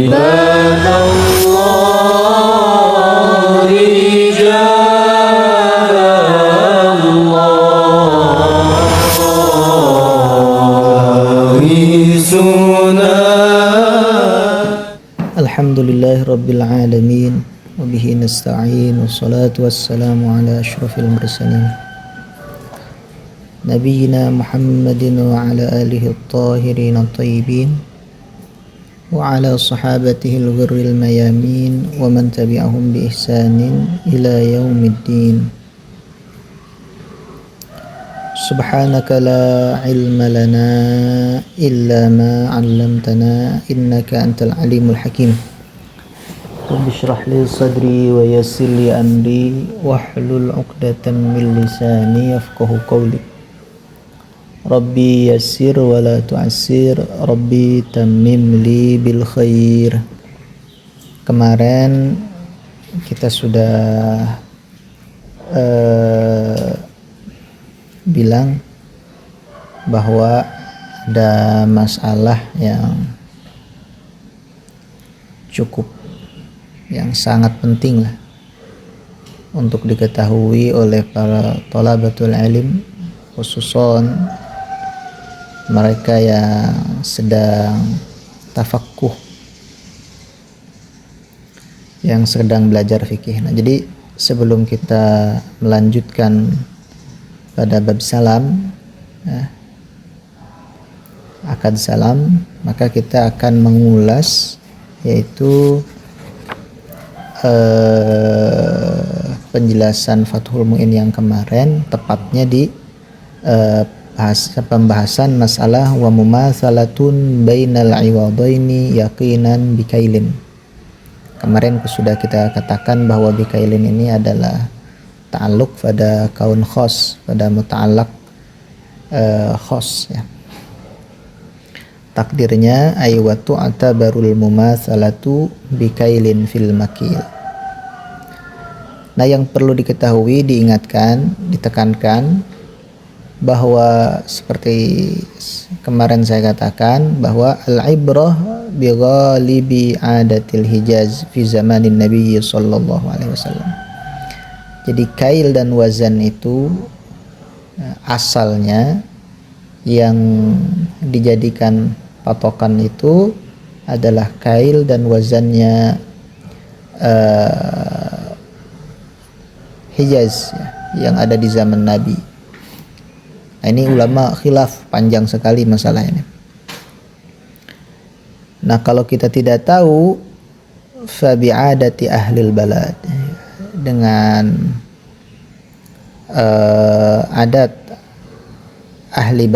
عباد الله رجال الله رسولنا. Alhamdulillahi Rabbil Alamin, wabihi nasta'in, wassalatu wassalamu ala ashrafil mursalin Nabiyyina Muhammadin wa ala alihi at-tahirin at-tayyibin wa ala sahabatihi al-ghurril mayamin wa man tabi'ahum bi ihsanin ila yaumiddin. Subhanaka la ilma lana illa ma 'allamtana innaka antal alimul hakim. Rabbi shrah li sadri wa yassir li amri wahlul 'uqdatam min lisani yafqahu qawli. Rabbi yassir wa la tu'assir, Rabbi tammim li bil khair. Kemarin kita sudah bilang bahwa ada masalah yang sangat penting lah untuk diketahui oleh para thalabatul ilm, khususon mereka yang sedang tafaqquh, yang sedang belajar fikih. Nah, jadi sebelum kita melanjutkan pada bab salam, akad salam, maka kita akan mengulas yaitu penjelasan Fathul Mu'in yang kemarin, tepatnya di pembahasan masalah wa mumatsalatun bainal iwadaini yaqinan bikailin. Kemarin sudah kita katakan bahwa bikailin ini adalah ta'alluq pada kaun khos, pada muta'allaq khos ya. Takdirnya aywatu atabarul mumatsalatu bikailin fil makil. Nah, yang perlu diketahui, diingatkan, ditekankan bahwa seperti kemarin saya katakan bahwa al-ibrah bi ghalibi adatil Hijaz fi zamanin Nabi sallallahu alaihi wasallam. Jadi kail dan wazan itu asalnya yang dijadikan patokan itu adalah kail dan wazannya Hijaz ya, yang ada di zaman Nabi. Nah, ini ulama khilaf panjang sekali masalah ini. Nah, kalau kita tidak tahu fa bi'adati ahlil balad, dengan adat ahli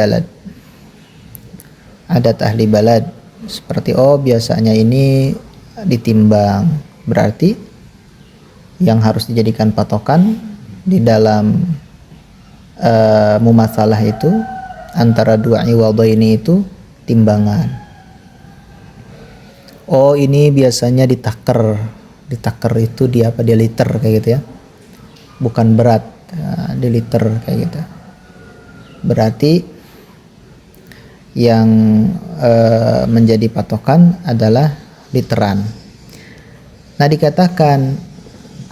balad, seperti biasanya ini ditimbang, berarti yang harus dijadikan patokan di dalam mumatsalah itu antara dua iwadaini itu timbangan. Ini biasanya ditaker itu dia liter kayak gitu ya, bukan berat, di liter kayak gitu. Berarti yang menjadi patokan adalah literan. Nah, dikatakan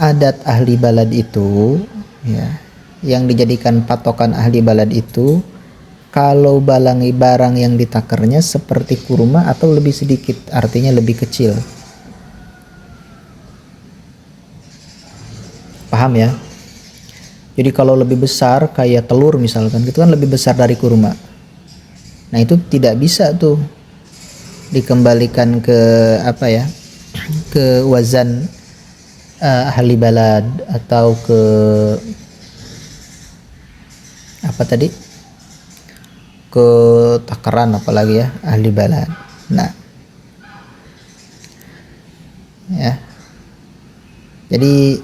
adat ahli balad itu ya, yang dijadikan patokan ahli balad itu kalau barang yang ditakernya seperti kurma atau lebih sedikit, artinya lebih kecil. Paham ya? Jadi kalau lebih besar kayak telur misalkan, itu kan lebih besar dari kurma. Nah, itu tidak bisa tuh dikembalikan ke ke wazan ahli balad atau ke ke takaran, apalagi ya ahli balad. Nah, ya, jadi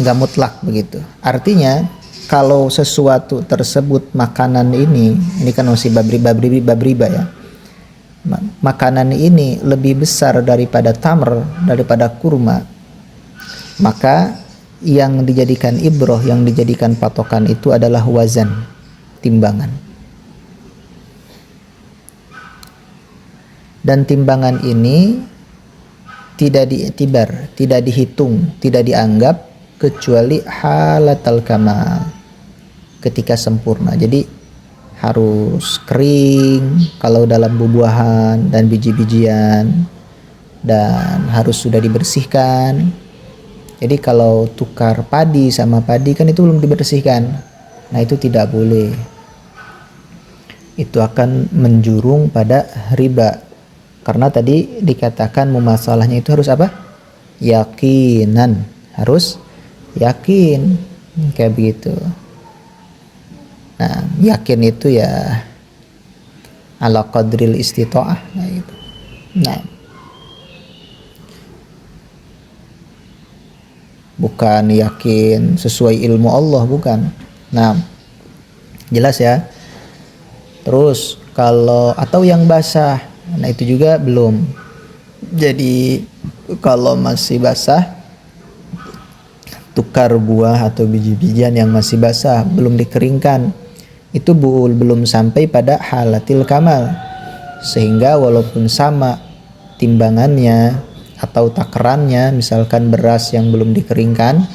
nggak mutlak begitu. Artinya kalau sesuatu tersebut makanan ini kan masih bab riba ya. Makanan ini lebih besar daripada tamr, daripada kurma, maka yang dijadikan ibroh, yang dijadikan patokan itu adalah wazan, timbangan. Dan timbangan ini tidak diiktibar, tidak dihitung, tidak dianggap kecuali halatal kamal, ketika sempurna. Jadi harus kering kalau dalam buah-buahan dan biji-bijian, dan harus sudah dibersihkan. Jadi kalau tukar padi sama padi kan itu belum dibersihkan, nah itu tidak boleh, itu akan menjurung pada riba. Karena tadi dikatakan mumasalahnya itu harus apa? Yakinan, harus yakin, kayak begitu. Nah, yakin itu ya ala qadril istita'ah, nah itu. Nah, bukan yakin sesuai ilmu Allah, bukan. Nah, jelas ya. Terus kalau atau yang basah, nah itu juga belum. Jadi kalau masih basah, tukar buah atau biji-bijian yang masih basah belum dikeringkan, itu belum sampai pada halatil kamal, sehingga walaupun sama timbangannya atau takarannya, misalkan beras yang belum dikeringkan,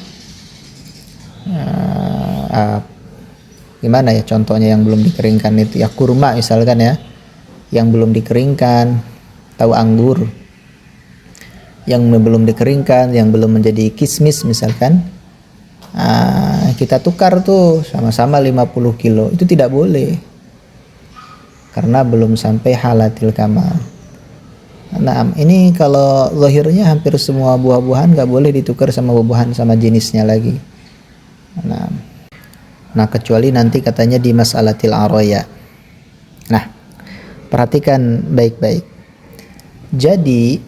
gimana ya contohnya yang belum dikeringkan itu ya, kurma misalkan ya, yang belum dikeringkan, tahu anggur yang belum dikeringkan, yang belum menjadi kismis misalkan, kita tukar tuh sama-sama 50 kilo, itu tidak boleh karena belum sampai halatil kamal. Nah, ini kalau zahirnya hampir semua buah-buahan nggak boleh ditukar sama buah-buahan sama jenisnya lagi. Nah, kecuali nanti katanya di mas'alatil araya. Nah, perhatikan baik-baik. Jadi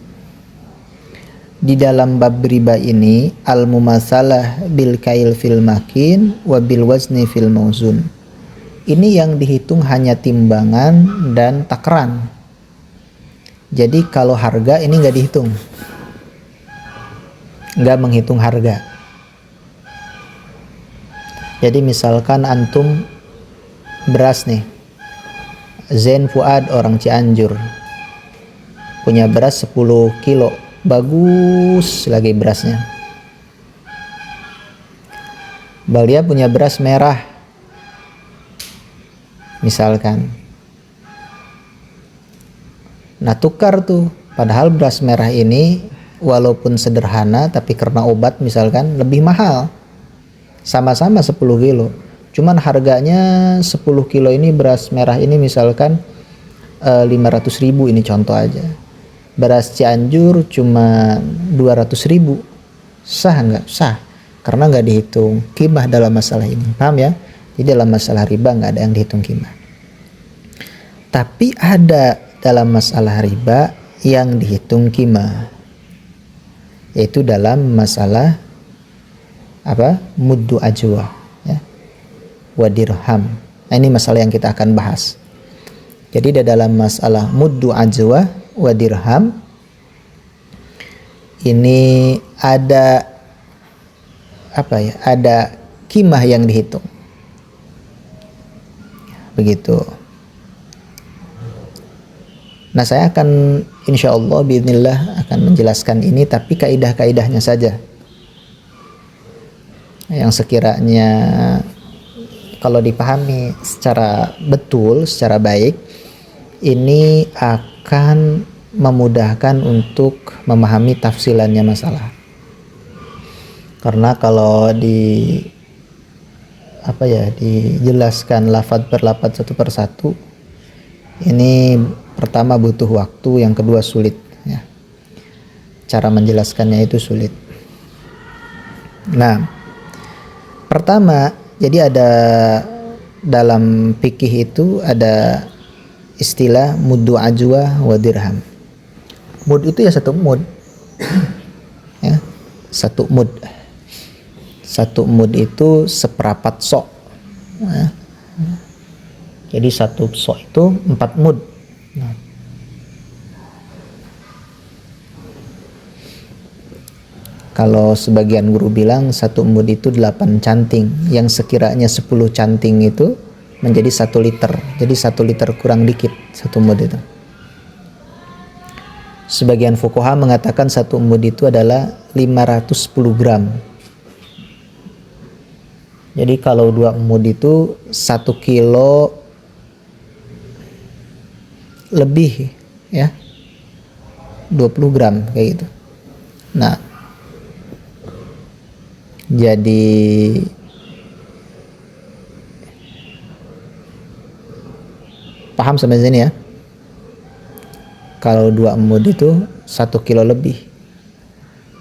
di dalam bab riba ini, al-mumasalah bil kail fil makin wa bil wazni fil mauzun. Ini yang dihitung hanya timbangan dan takaran. Jadi kalau harga ini nggak dihitung, nggak menghitung harga. Jadi misalkan antum beras nih, Zain Fuad orang Cianjur punya beras 10 kilo, bagus lagi berasnya. Balia punya beras merah misalkan. Nah, tukar tuh, padahal beras merah ini walaupun sederhana tapi karena obat misalkan lebih mahal, sama-sama 10 kilo, cuman harganya 10 kilo ini beras merah ini misalkan 500.000, ini contoh aja. Beras Cianjur cuma 200.000, sah nggak? Sah, karena nggak dihitung qimah dalam masalah ini, paham ya? Jadi dalam masalah riba nggak ada yang dihitung qimah. Tapi ada dalam masalah riba yang dihitung qimah, yaitu dalam masalah apa? Muddu ajwa ya, wa dirham. Nah, ini masalah yang kita akan bahas. Jadi di dalam masalah muddu ajwa wa dirham ini ada apa ya? Ada qimah yang dihitung. Begitu. Nah, saya akan insyaallah biidznillah akan menjelaskan ini, tapi kaidah-kaidahnya saja yang sekiranya kalau dipahami secara betul, secara baik, ini akan memudahkan untuk memahami tafsilannya masalah. Karena kalau dijelaskan lafadz per lafadz satu per satu, ini pertama butuh waktu, yang kedua sulit ya. Cara menjelaskannya itu sulit. Nah, pertama, jadi ada dalam fikih itu ada istilah muddu ajwa wa dirham. Mud itu ya satu mud ya, satu mud. Satu mud itu seperapat sok ya. Jadi satu sok itu 4 mud. Nah, kalau sebagian guru bilang satu mud itu 8 canting, yang sekiranya 10 canting itu menjadi 1 liter. Jadi 1 liter kurang dikit satu mud itu. Sebagian fuqaha mengatakan 1 mud itu adalah 510 gram. Jadi kalau 2 mud itu 1 kilo lebih ya, 20 gram kayak gitu. Nah, jadi paham sampai sini ya? Kalau 2 mud itu 1 kilo lebih.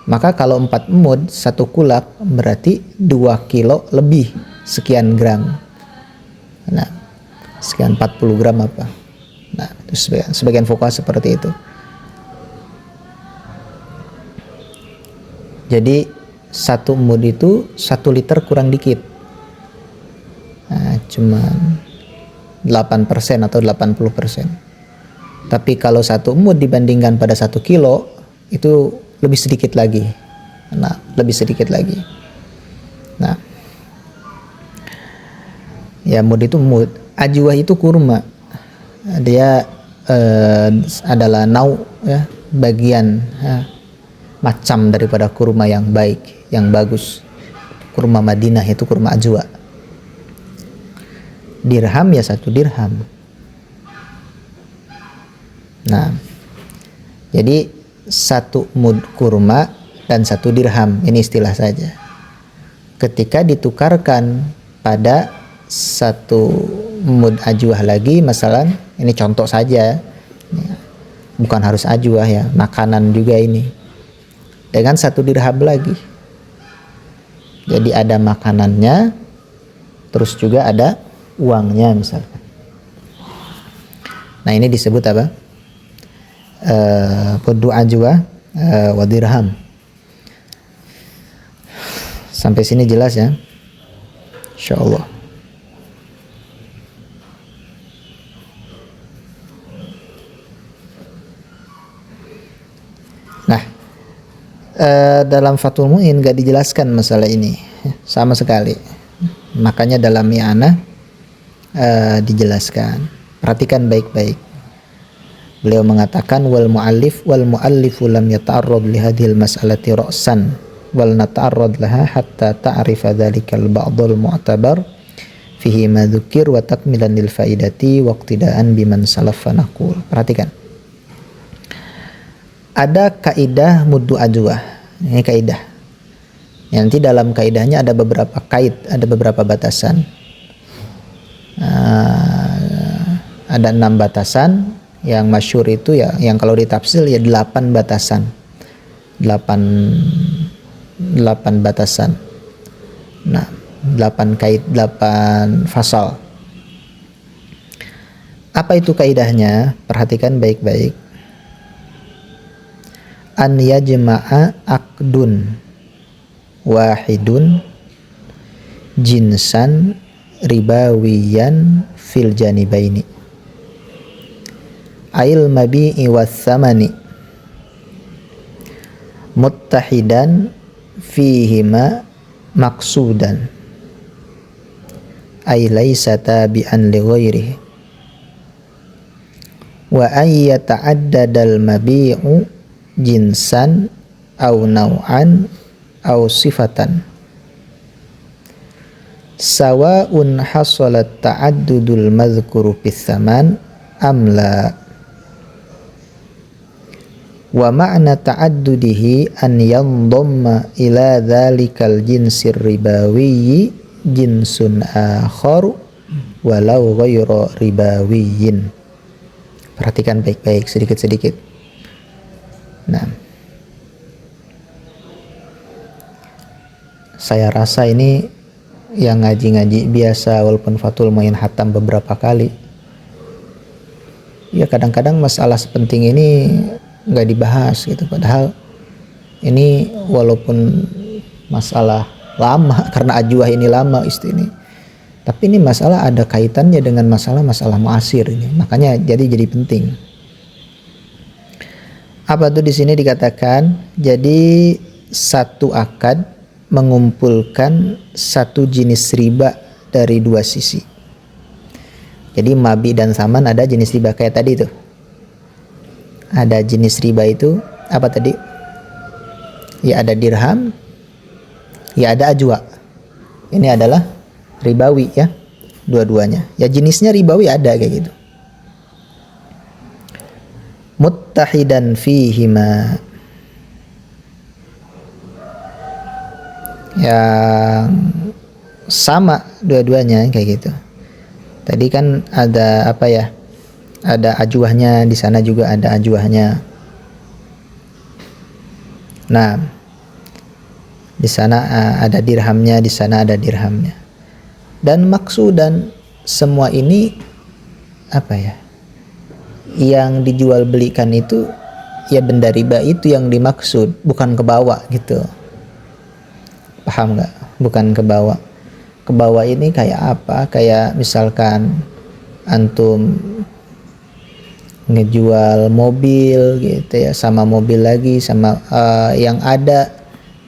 Maka kalau 4 mud 1 kulak berarti 2 kilo lebih sekian gram. Nah, sekian 40 gram apa? Nah, itu sebagian fuqaha seperti itu. Jadi 1 mud itu 1 liter kurang dikit. Nah, cuma 8% atau 80%. Tapi kalau 1 mud dibandingkan pada 1 kilo itu lebih sedikit lagi. Nah, lebih sedikit lagi. Nah, ya mud itu mud. Ajwah itu kurma. Dia adalah ya, bagian macam daripada kurma yang baik, yang bagus. Kurma Madinah itu kurma ajwa. Dirham ya 1 dirham. Nah, jadi 1 mud kurma dan 1 dirham, ini istilah saja. Ketika ditukarkan pada 1 mud ajwah lagi, misalnya ini contoh saja, bukan harus ajwah ya, makanan juga ini, dengan 1 dirham lagi. Jadi ada makanannya, terus juga ada uangnya misalkan. Nah, ini disebut apa? Muddu ajwa wa dirham. Sampai sini jelas ya, insyaallah. Nah, dalam Fathul Mu'in gak dijelaskan masalah ini sama sekali. Makanya dalam I'anah dijelaskan. Perhatikan baik-baik. Beliau mengatakan wal muallifu lam yata'arrad li hadhil mas'alati ra'san wal nata'arrad laha hatta ta'rifa dhalikal ba'dul mu'tabar fihi ma dzukir wa takmilan lil faidati wa iqtidaan biman salaf naqul. Perhatikan. Ada kaidah muddu ajwah. Ini kaidah. Nanti dalam kaidahnya ada beberapa kaid, ada beberapa batasan. Ada 6 batasan. Yang masyhur itu ya, yang kalau ditafsir ya 8 batasan. 8 batasan. Nah, 8 kait, 8 fasal. Apa itu kaidahnya? Perhatikan baik-baik. An yajma'a aqdun wahidun jinsan ribawiyan fil janibaini ail mabi'i was-samani muttahidan fihima maqsudan ay laysa tabi'an li ghairihi wa ay yata'addadal mabi'u jinsan aw naw'an aw sifatan sawa'un hasalat ta'addudul madhkuru fis saman am la. Wa ma'na ta'addudihi an yandhamma ila dhalikal jinsir ribawiyyi jinsun akharu walau ghayra ribawiyyin. Perhatikan baik-baik sedikit-sedikit. Nah, saya rasa ini yang ngaji-ngaji biasa walaupun Fathul Mu'in hatam beberapa kali, ya kadang-kadang masalah sepenting ini nggak dibahas gitu, padahal ini walaupun masalah lama karena ajwah ini lama ini, tapi ini masalah ada kaitannya dengan masalah-masalah muasir ini, makanya jadi penting. Apa tuh di sini dikatakan? Jadi 1 akad mengumpulkan 1 jenis riba dari 2 sisi. Jadi mabi dan saman ada jenis riba kayak tadi tuh. ada jenis riba itu apa tadi? Ya ada dirham, ya ada ajwa. Ini adalah ribawi ya, dua-duanya. Ya jenisnya ribawi ada kayak gitu. Muttahidan fihima, yang sama dua-duanya kayak gitu. Tadi kan ada apa ya? Ada ajwahnya, di sana juga ada ajwahnya. Nah, di sana ada dirhamnya, di sana ada dirhamnya. Dan maksudan semua ini apa ya? Yang dijual belikan itu ya benda riba itu yang dimaksud, bukan ke bawah gitu. Paham nggak? Bukan ke bawah. Ke bawah ini kayak apa? Kayak misalkan antum ngejual mobil gitu ya, sama mobil lagi sama yang ada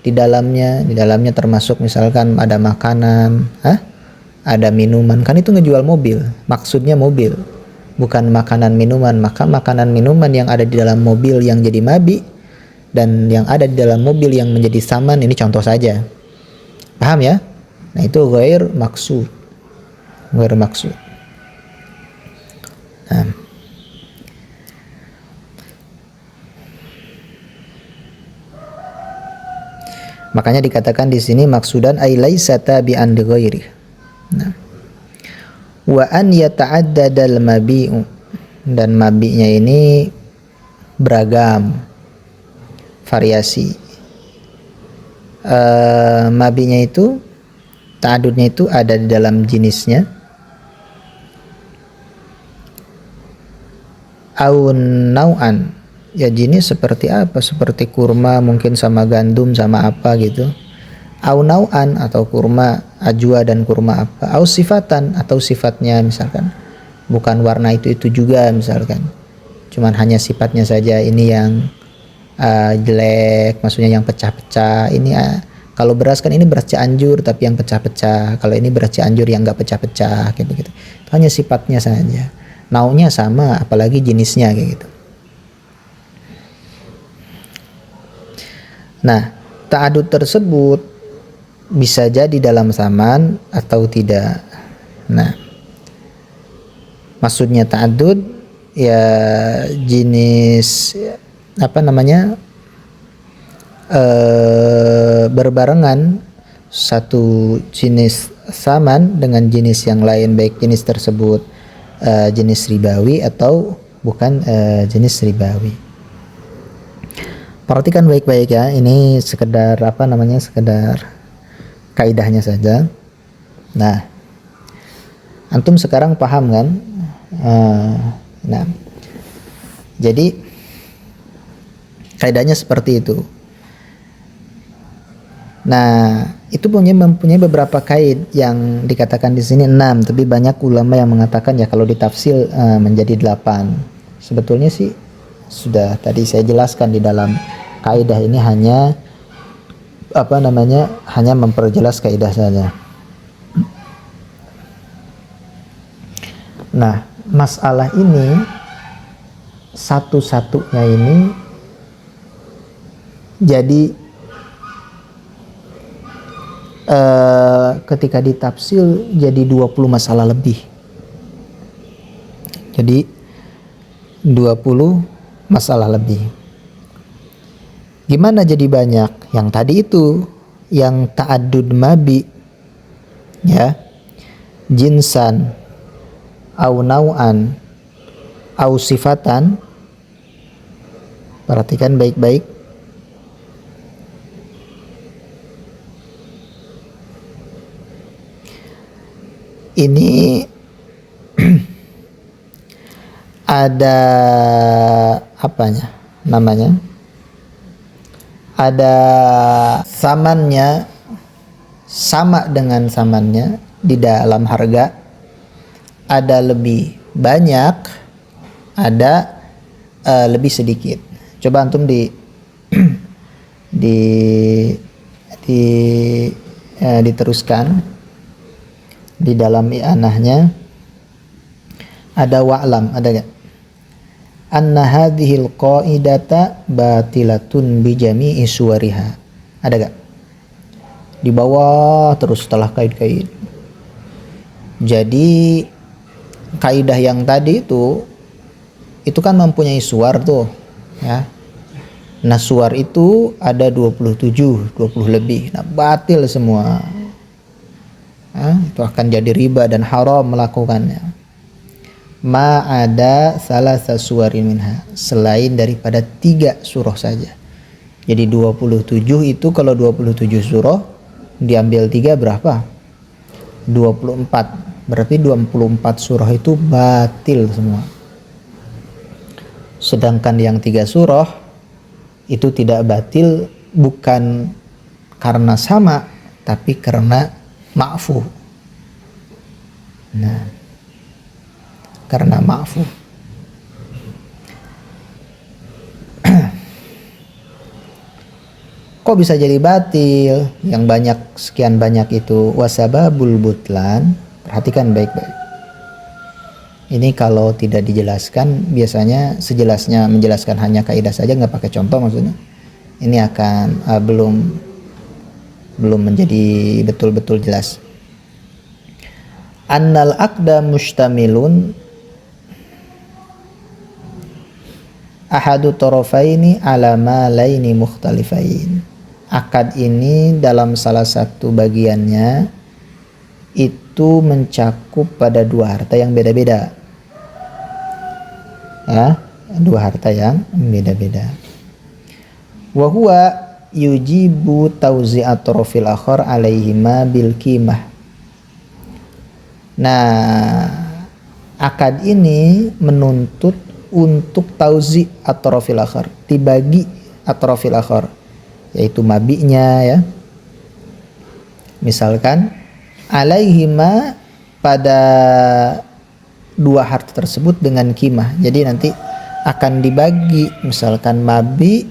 di dalamnya termasuk misalkan ada makanan, ada minuman, kan itu ngejual mobil, maksudnya mobil, bukan makanan minuman. Maka makanan minuman yang ada di dalam mobil yang jadi mabi dan yang ada di dalam mobil yang menjadi saman, ini contoh saja, paham ya? Nah itu ghair maksud. Nah, makanya dikatakan di sini maksudan ay laisa tabi'an li ghairi. Nah, wa an yata'addadal mabi'u, dan mabi'nya ini beragam, variasi. Mabi'nya itu ta'adudnya itu ada di dalam jenisnya. Aun nau'an, ya jenis seperti apa, seperti kurma mungkin sama gandum sama apa gitu. Au nau'an, atau kurma ajwa dan kurma apa. Au sifatan, atau sifatnya misalkan bukan warna itu juga misalkan, cuman hanya sifatnya saja. Ini yang jelek, maksudnya yang pecah-pecah. Ini kalau beras kan ini beras Cianjur tapi yang pecah-pecah, kalau ini beras Cianjur yang nggak pecah-pecah kayak begitu. Itu hanya sifatnya saja, naunya sama apalagi jenisnya kayak gitu. Nah, ta'adud tersebut bisa jadi dalam zaman atau tidak. Nah, maksudnya ta'adud ya jenis apa namanya, berbarengan satu jenis saman dengan jenis yang lain, baik jenis tersebut jenis ribawi atau bukan jenis ribawi. Perhatikan baik-baik ya, ini sekedar apa namanya, sekedar kaidahnya saja. Nah, antum sekarang paham kan? Nah, jadi kaidahnya seperti itu. Nah, itu mempunyai beberapa kaid yang dikatakan di sini 6, tapi banyak ulama yang mengatakan ya kalau ditafsir menjadi 8. Sebetulnya sih sudah tadi saya jelaskan di dalam kaidah ini, hanya apa namanya, hanya memperjelas kaidah saja. Nah, masalah ini satu-satunya ini jadi ketika ditafsir jadi 20 masalah lebih. Jadi 20 masalah lebih. Gimana jadi banyak? Yang tadi itu, yang ta'addud mabi ya, jinsan au nau'an au sifatan. Perhatikan baik-baik. Ini ada apanya namanya, ada samannya, sama dengan samannya di dalam harga, ada lebih banyak, ada lebih sedikit. Coba antum diteruskan di dalam i'anahnya. Ada wa'lam, ada gak? anna hadhil qaidata batilatun bi jami'i suwariha. Ada gak? Di bawah terus setelah kaid-kaid. Jadi kaidah yang tadi itu kan mempunyai suar tuh, ya. Nah, suar itu ada 27, 20 lebih. Nah, batil semua. Itu akan jadi riba dan haram melakukannya. Ma ada salah sasuwarin minha, selain daripada 3 surah saja. Jadi 27 itu kalau 27 surah diambil 3 berapa? 24. Berarti 24 surah itu batil semua. Sedangkan yang 3 surah itu tidak batil bukan karena sama, tapi karena ma'fu. Nah, karena ma'fu. Kok bisa jadi batil? Yang banyak, sekian banyak itu wasababul butlan. Perhatikan baik-baik. Ini kalau tidak dijelaskan, biasanya sejelasnya menjelaskan hanya kaidah saja, nggak pakai contoh maksudnya. Ini akan belum menjadi betul-betul jelas. Annal aqda mustamilun ahadu tarafaini ala malaini mukhtalifain. Akad ini dalam salah satu bagiannya itu mencakup pada 2 harta yang beda-beda. Ya, 2 harta yang beda-beda. Wa huwa yujibu tauzi'at tarafil akhar alaihima bil qimah. Nah, akad ini menuntut untuk tauzi' at-tarafil akhar, dibagi at-tarafil akhar, yaitu mabi'nya, ya. Misalkan alaihima pada 2 harta tersebut dengan qimah. Jadi nanti akan dibagi misalkan mabi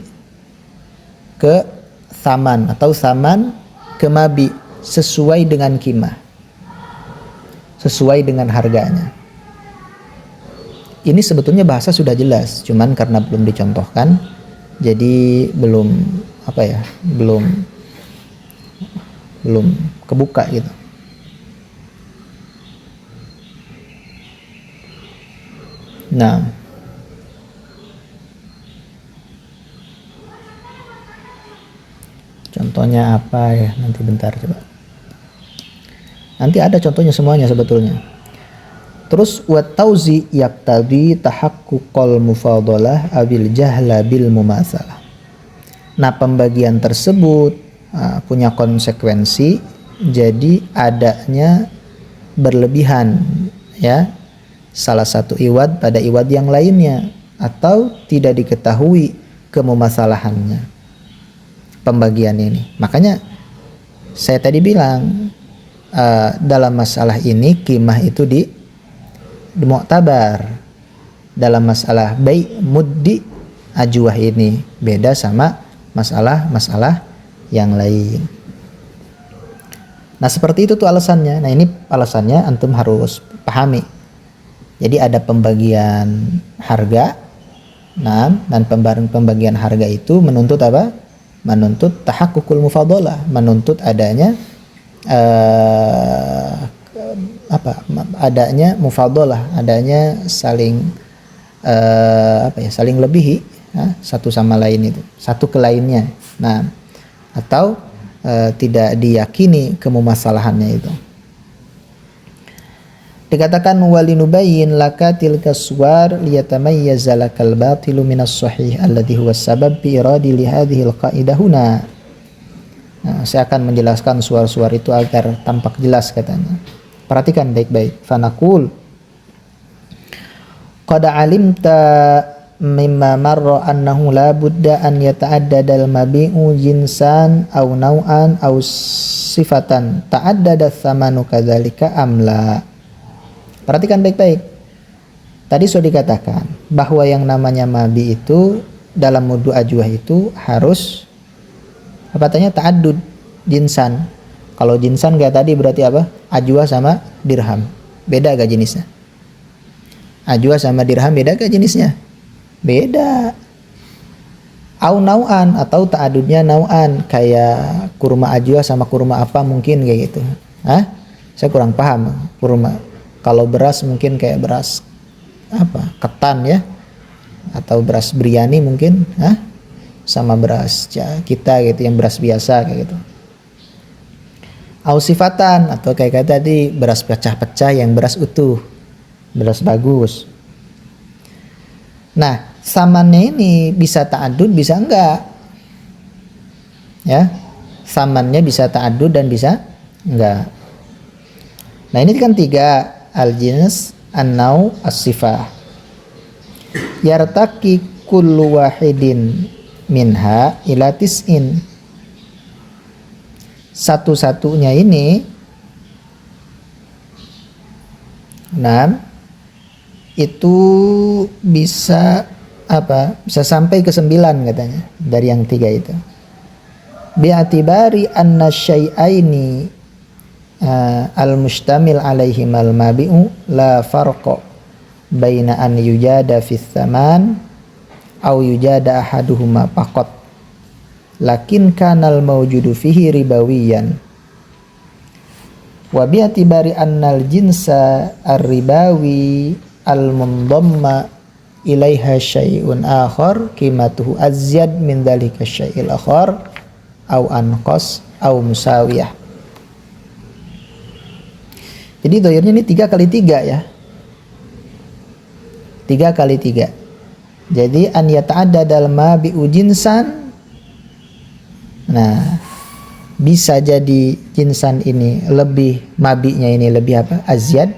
ke saman atau saman ke mabi sesuai dengan qimah, sesuai dengan harganya. Ini sebetulnya bahasa sudah jelas, cuman karena belum dicontohkan jadi belum kebuka gitu. Nah, contohnya apa ya? Nanti bentar coba. Nanti ada contohnya semuanya sebetulnya. Terus wa tauzi yaqtadi tahaqquqal mufadalah abil jahla bil mumasalah. Nah, pembagian tersebut punya konsekuensi, jadi adanya berlebihan, ya, salah satu iwad pada iwad yang lainnya, atau tidak diketahui kemumasalahannya pembagian ini. Makanya saya tadi bilang dalam masalah ini qimah itu di mu'tabar. Dalam masalah bai' muddi ajwah ini beda sama masalah yang lain. Nah, seperti itu tuh alasannya. Nah, ini alasannya antum harus pahami. Jadi ada pembagian harga. Nah, dan pembagian harga itu menuntut apa? Menuntut tahakkukul mufadalah, menuntut adanya adanya mufadalah, adanya saling saling lebihi, satu sama lain itu, satu ke lainnya. Nah, atau tidak diyakini kemumasalahannya itu. Dikatakan walinubayyin laka tilka suwar liyatamayyaza lakal batilu minas sahih alladhi huwa sabab fi iradi li hadhihi alqaidah huna. Nah, saya akan menjelaskan suar-suar itu agar tampak jelas katanya. Perhatikan baik-baik. Fanaqul qad alimta mimma marra annahu la budda an yata'addada al-mabi'u jinsan aw naw'an aw sifatan ta'addada thamanu kadzalika amla. Perhatikan baik-baik. Tadi sudah dikatakan bahwa yang namanya mabi itu dalam mudu ajwah itu harus apa katanya ta'addud jinsan. Kalau jinsan kayak tadi berarti apa? Ajwah sama dirham. Beda gak jenisnya? Ajwah sama dirham beda gak jenisnya? Beda. Au nau'an atau ta'adudnya nau'an, kayak kurma ajwa sama kurma apa mungkin kayak gitu. Saya kurang paham kurma. Kalau beras mungkin kayak beras apa? Ketan ya. Atau beras biryani mungkin, sama beras kita gitu yang beras biasa kayak gitu. Au sifatan atau kayak tadi beras pecah-pecah yang beras utuh. Beras bagus. Nah, samannya ini bisa ta'adud bisa enggak, ya, samannya bisa ta'adud dan bisa enggak. Nah ini kan 3, al-jins, an-nau, as-sifah. Yartaki kullu wahidin minha ila tis'in. Satu-satunya ini 6 itu bisa apa? Bisa sampai ke 9 katanya dari yang 3 itu. Bi'atibari anna syai'aini al-mustamil alaihim al-mabi'u la farqa baina an yujada fis saman au yujada ahaduhuma faqat lakin kanal mawjudu fihi ribawiyan wa bi'atibari annal jinsa ar-ribawi al-mundamma ilaiha syai'un akhar qimatuhu azyad min dzalika syai'il akhar au anqas au musawiyah. Jadi dhairnya ini 3 kali 3 ya. 3 kali 3. Jadi an yata'addadal ma bi ujinsan. Nah, bisa jadi jinsan ini lebih, mabinya ini lebih apa? Azyad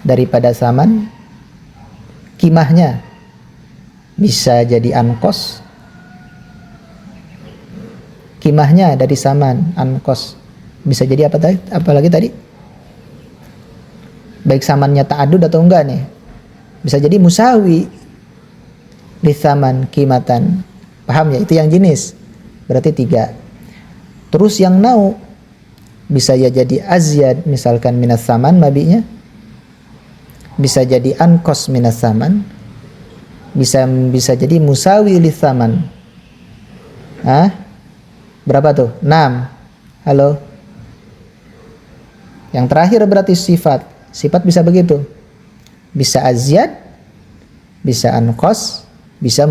daripada saman. Kimahnya bisa jadi ankos. Kimahnya dari saman, ankos. Bisa jadi apa tadi? Apalagi tadi? Baik samannya ta'adud atau enggak nih. Bisa jadi musawi di saman kimatan. Paham ya? Itu yang jenis. Berarti 3. Terus yang nau bisa ya jadi azyad misalkan minas saman mabinya. Bisa jadi ankos minas saman. Bisa jadi musawi li saman. Berapa tuh? 6. Halo. Yang terakhir berarti sifat. Sifat bisa begitu. Bisa azyad, bisa ankos, bisa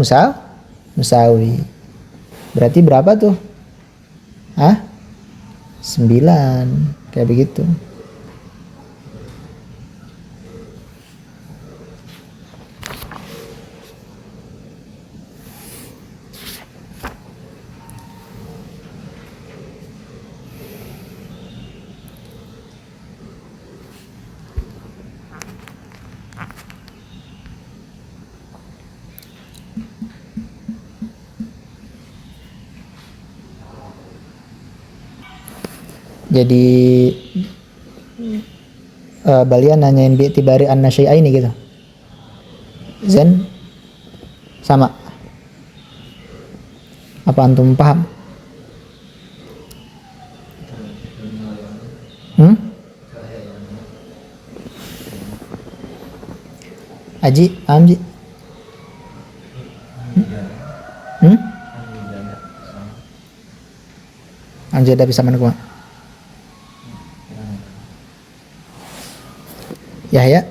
musawi. Berarti berapa tuh? 9. Kayak begitu. Jadi Balian nanyain bi'tibari anna syai'aini gitu. Zen sama. Apa antum paham? Aji, paham Ji? Anjada bisa mana Yahya?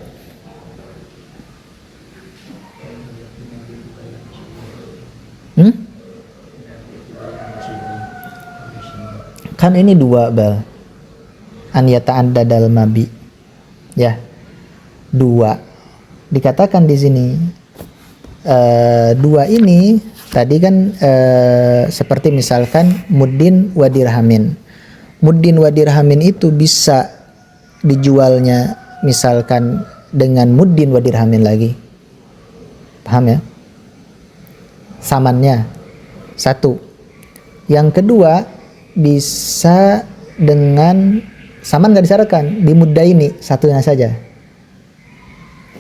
Kan ini 2 bal. An yata'addadal mabi. Ya. 2. Dikatakan di sini 2 ini tadi kan seperti misalkan muddin wa dirhamin. Muddin wa dirhamin itu bisa dijualnya misalkan dengan muddin wa dirhamin lagi. Paham ya? Samannya 1. Yang kedua bisa dengan saman gak disyaratkan, di mudda ini satunya saja.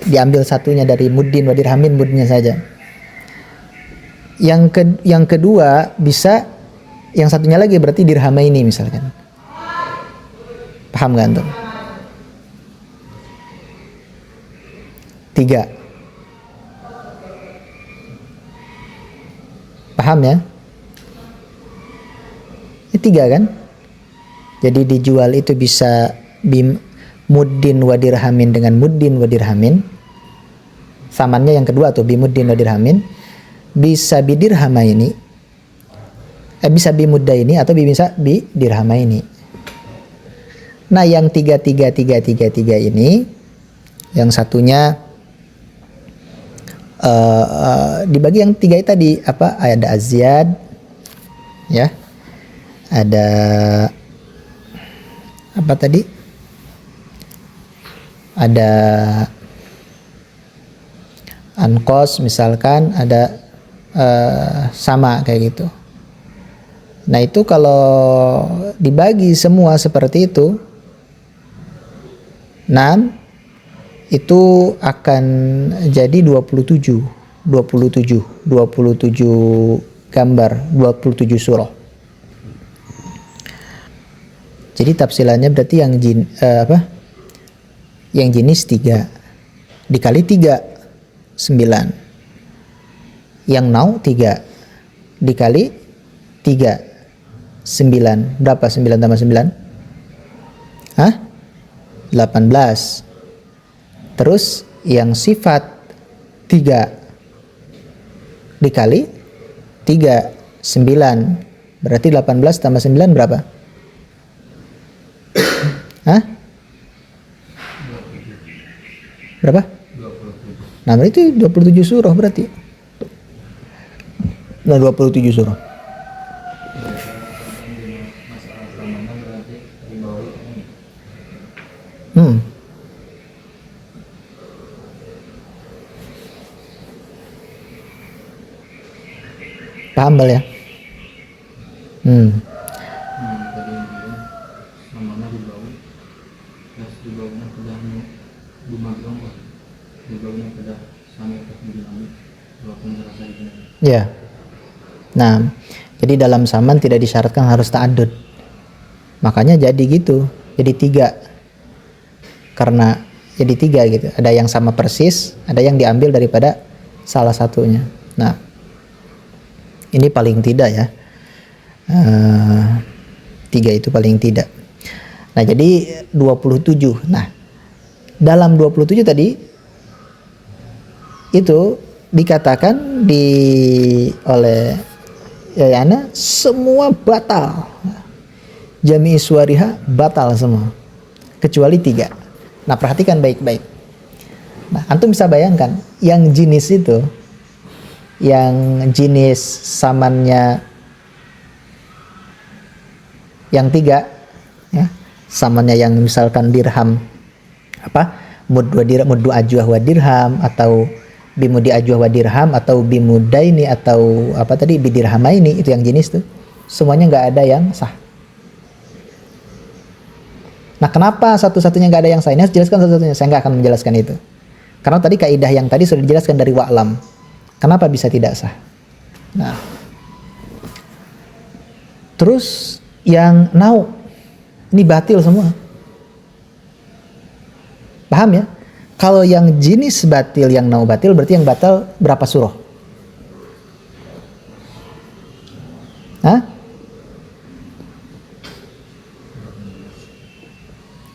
Diambil satunya dari muddin wa dirhamin, mudnya saja. Yang kedua bisa yang satunya lagi berarti dirhama ini misalkan. Paham gak antum? 3. Paham ya? Ini 3 kan? Jadi dijual itu bisa muddin wa dirhamin dengan muddin wa dirhamin. Samannya yang kedua tuh bimuddin wa dirhamin. Bisa bidirhamaini. Bisa bimuddaini atau bisa bidirhamaini. Nah, yang 3 ini, yang satunya dibagi yang 3 tadi apa? Ada azyad, ya, ada apa tadi? Ada anqos misalkan, ada sama kayak gitu. Nah, itu kalau dibagi semua seperti itu, itu akan jadi 27 gambar, 27 surah. Jadi tafsilannya berarti yang yang jenis 3 dikali 3 9. Yang now 3 dikali 3 9. Berapa 9 tambah 9? 18. Terus yang sifat 3 dikali 3 9. Berarti 18 tambah 9 berapa? Berapa? 27. Nah, itu 27 surah berarti. Nah, 27 surah. Paham Bal ya? Ya. Nah, jadi dalam saman tidak disyaratkan harus ta'addud. Makanya jadi gitu. Jadi 3. Karena jadi 3 gitu. Ada yang sama persis, ada yang diambil daripada salah satunya. Nah, ini paling tidak ya. 3 itu paling tidak. Nah, jadi 27. Nah, dalam 27 tadi itu dikatakan oleh Yana semua batal. Jami suwariha batal semua kecuali 3. Nah, perhatikan baik-baik. Nah, antum bisa bayangkan yang jenis itu, yang jenis samannya yang 3 ya, samannya yang misalkan dirham muddu ajwah wa dirham, atau bimudi ajwah wa dirham, atau bimudaini, atau bidirhamaini, itu yang jenis tuh semuanya nggak ada yang sah. Nah, kenapa satu-satunya nggak ada yang sah? Ini harus jelaskan satu-satunya. Saya nggak akan menjelaskan itu karena tadi kaidah yang tadi sudah dijelaskan dari wa'lam. Kenapa bisa tidak sah? Nah, terus yang nau ini batil semua. Paham ya? Kalau yang jenis batil, yang nau batil, berarti yang batal berapa surah?